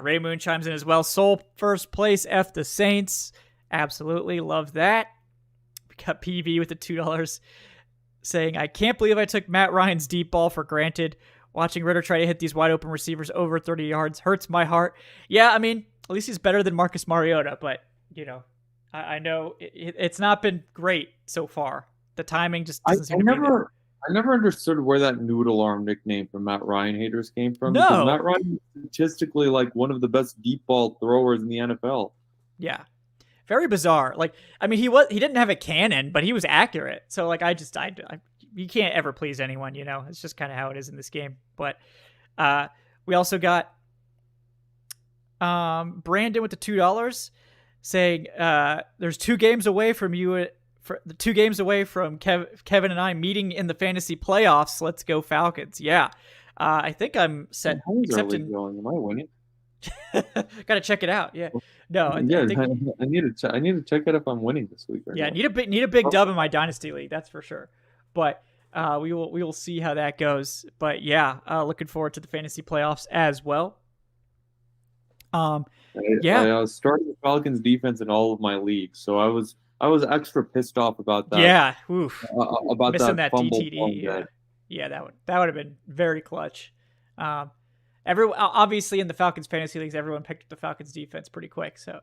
Ray Moon chimes in as well. Soul first place, F the Saints. Absolutely love that. We got PV with the $2 saying, I can't believe I took Matt Ryan's deep ball for granted. Watching Ritter try to hit these wide open receivers over 30 yards hurts my heart. Yeah, I mean, at least he's better than Marcus Mariota, but, you know, I know it's not been great so far. The timing just doesn't seem to be there. I never understood where that noodle arm nickname from Matt Ryan haters came from. No. Because Matt Ryan is statistically like one of the best deep ball throwers in the NFL. Yeah. Very bizarre. Like, I mean, he didn't have a cannon, but he was accurate. So like, you can't ever please anyone, you know, it's just kind of how it is in this game. But, we also got, Brandon with the $2 saying, there's 2 games away from you, the 2 games away from Kevin and I meeting in the fantasy playoffs. Let's go Falcons. Yeah. I think I'm set. Except in going. Am I winning? Got to check it out. Yeah. No. I need to check it if I'm winning this week. Yeah. Need a big dub in my dynasty league. That's for sure. But we will see how that goes. But yeah, looking forward to the fantasy playoffs as well. I started the Falcons defense in all of my leagues, so I was extra pissed off about that. Yeah. Oof. About missing that fumble DTD. Yeah, that would have been very clutch. Obviously in the Falcons fantasy leagues, everyone picked up the Falcons defense pretty quick, so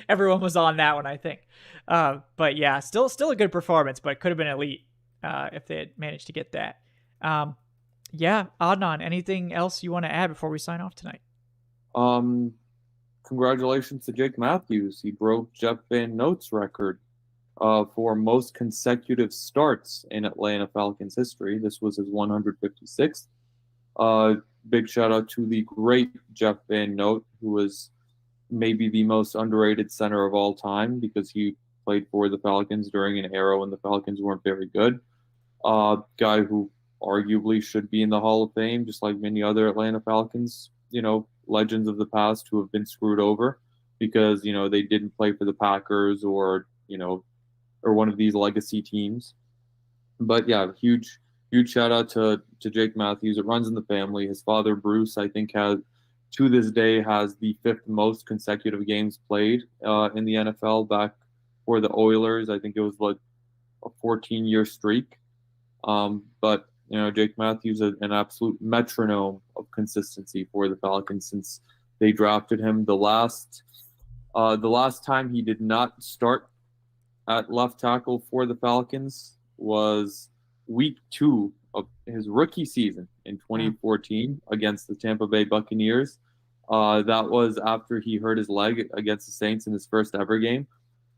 everyone was on that one, I think. But yeah, still a good performance, but could have been elite if they had managed to get that. Yeah, Adnan, anything else you want to add before we sign off tonight? Congratulations to Jake Matthews. He broke Jeff Van Note's record for most consecutive starts in Atlanta Falcons history. This was his 156th. Big shout out to the great Jeff Van Note, who was maybe the most underrated center of all time because he played for the Falcons during an era when the Falcons weren't very good. Guy who arguably should be in the Hall of Fame, just like many other Atlanta Falcons, you know, legends of the past who have been screwed over because, you know, they didn't play for the Packers or, you know, or one of these legacy teams. But yeah, huge shout out to Jake Matthews. It runs in the family. His father, Bruce, I think has the 5th most consecutive games played in the NFL back for the Oilers. I think it was like a 14-year streak. But, you know, Jake Matthews is an absolute metronome of consistency for the Falcons since they drafted him. The last time he did not start at left tackle for the Falcons was week 2 of his rookie season in 2014 against the Tampa Bay Buccaneers. That was after he hurt his leg against the Saints in his first ever game.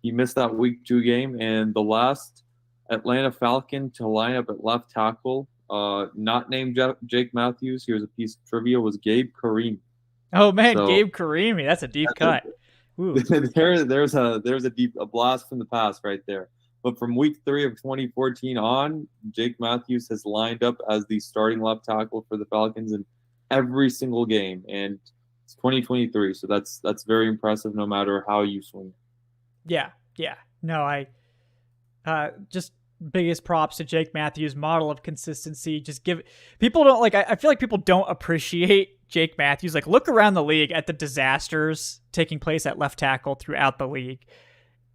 He missed that week 2 game, and the last Atlanta Falcon to line up at left tackle, not named Jake Matthews, here's a piece of trivia, was Gabe Carimi. Oh man, so, Gabe Carimi, that's a deep cut. There's a blast from the past right there. But from week 3 of 2014 on, Jake Matthews has lined up as the starting left tackle for the Falcons in every single game, and it's 2023, so that's very impressive no matter how you swing it. Yeah. No, I just biggest props to Jake Matthews' model of consistency. Just give people don't like. I feel like people don't appreciate Jake Matthews. Like, look around the league at the disasters taking place at left tackle throughout the league.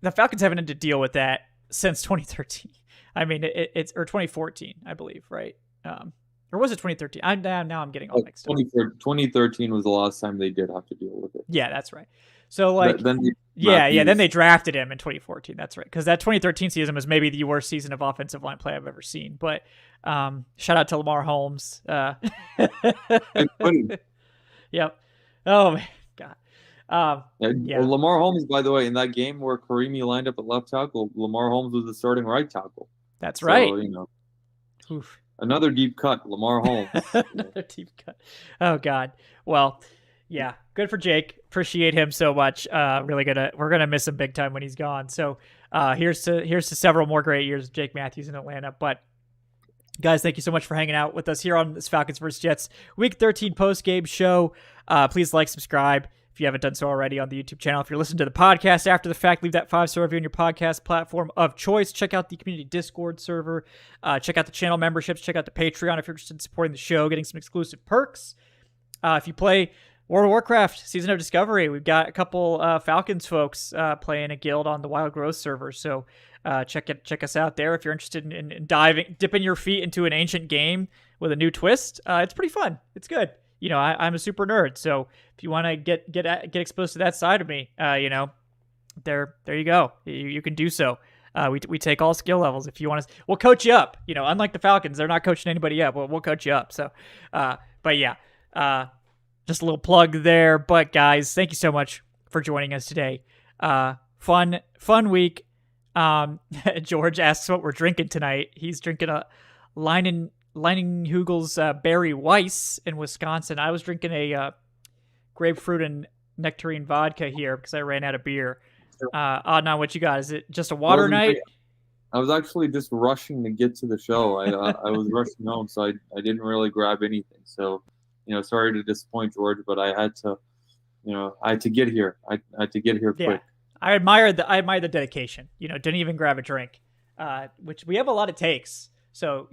The Falcons haven't had to deal with that since 2013. I mean, it's or 2014, I believe, right? Or was it 2013? Now I'm getting all mixed up. 2013 was the last time they did have to deal with it. Yeah, that's right. So like, then they drafted him in 2014. That's right, because that 2013 season was maybe the worst season of offensive line play I've ever seen. But shout out to Lamar Holmes. Yep. Oh my God. Yeah. Lamar Holmes, by the way, in that game where Karimi lined up at left tackle, Lamar Holmes was the starting right tackle. That's right. So, you know, another deep cut, Lamar Holmes. Another deep cut. Oh God. Well, Yeah, good for Jake. Appreciate him so much. We're gonna miss him big time when he's gone. So here's to several more great years of Jake Matthews in Atlanta. But guys, thank you so much for hanging out with us here on this Falcons vs. Jets Week 13 post-game show. Please like, subscribe if you haven't done so already on the YouTube channel. If you're listening to the podcast after the fact, leave that 5-star review on your podcast platform of choice. Check out the community Discord server. Check out the channel memberships. Check out the Patreon if you're interested in supporting the show, getting some exclusive perks. If you play World of Warcraft Season of Discovery, we've got a couple Falcons folks playing a guild on the Wild Growth server. So check us out there if you're interested in dipping your feet into an ancient game with a new twist. It's pretty fun. It's good. You know, I'm a super nerd, so if you want to get exposed to that side of me, there you go. You can do so. We take all skill levels. If you want to, we'll coach you up. You know, unlike the Falcons, they're not coaching anybody up. We'll coach you up. So, but yeah, just a little plug there. But guys, thank you so much for joining us today. Fun week. George asks what we're drinking tonight. He's drinking a Leinenhugel's Berry Weiss in Wisconsin. I was drinking a grapefruit and nectarine vodka here because I ran out of beer. Adnan, what you got? Is it just a water night? I was actually just rushing to get to the show. I was rushing home, so I didn't really grab anything. So, sorry to disappoint George, but I had to get here. I had to get here quick. Yeah. I admire the dedication. Didn't even grab a drink, which we have a lot of takes. So,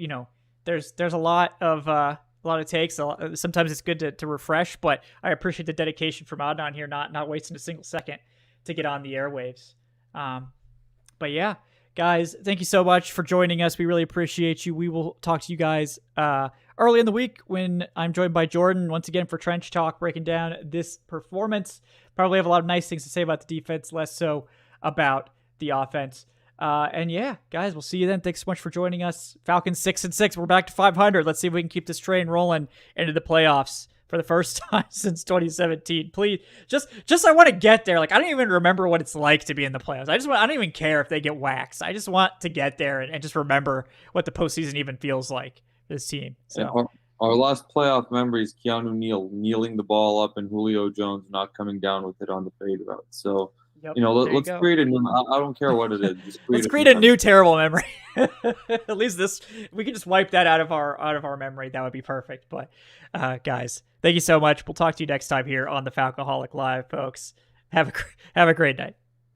there's a lot of takes. Sometimes it's good to refresh, but I appreciate the dedication from Adnan here, not wasting a single second to get on the airwaves. But yeah, guys, thank you so much for joining us. We really appreciate you. We will talk to you guys early in the week when I'm joined by Jordan once again for Trench Talk, breaking down this performance. Probably have a lot of nice things to say about the defense, less so about the offense. And yeah, guys, we'll see you then. Thanks so much for joining us. Falcons 6-6. We're back to 500. Let's see if we can keep this train rolling into the playoffs for the first time since 2017. Please, just I want to get there. Like, I don't even remember what it's like to be in the playoffs. I don't even care if they get waxed. I just want to get there and just remember what the postseason even feels like for this team. So our last playoff memory is Keanu Neal kneeling the ball up and Julio Jones not coming down with it on the fade route. So. Yep, let's create a new. I don't care what it is. Let's create a new terrible memory. At least we can just wipe that out of our memory. That would be perfect. But guys, thank you so much. We'll talk to you next time here on the Falcoholic Live, folks. Have a great night.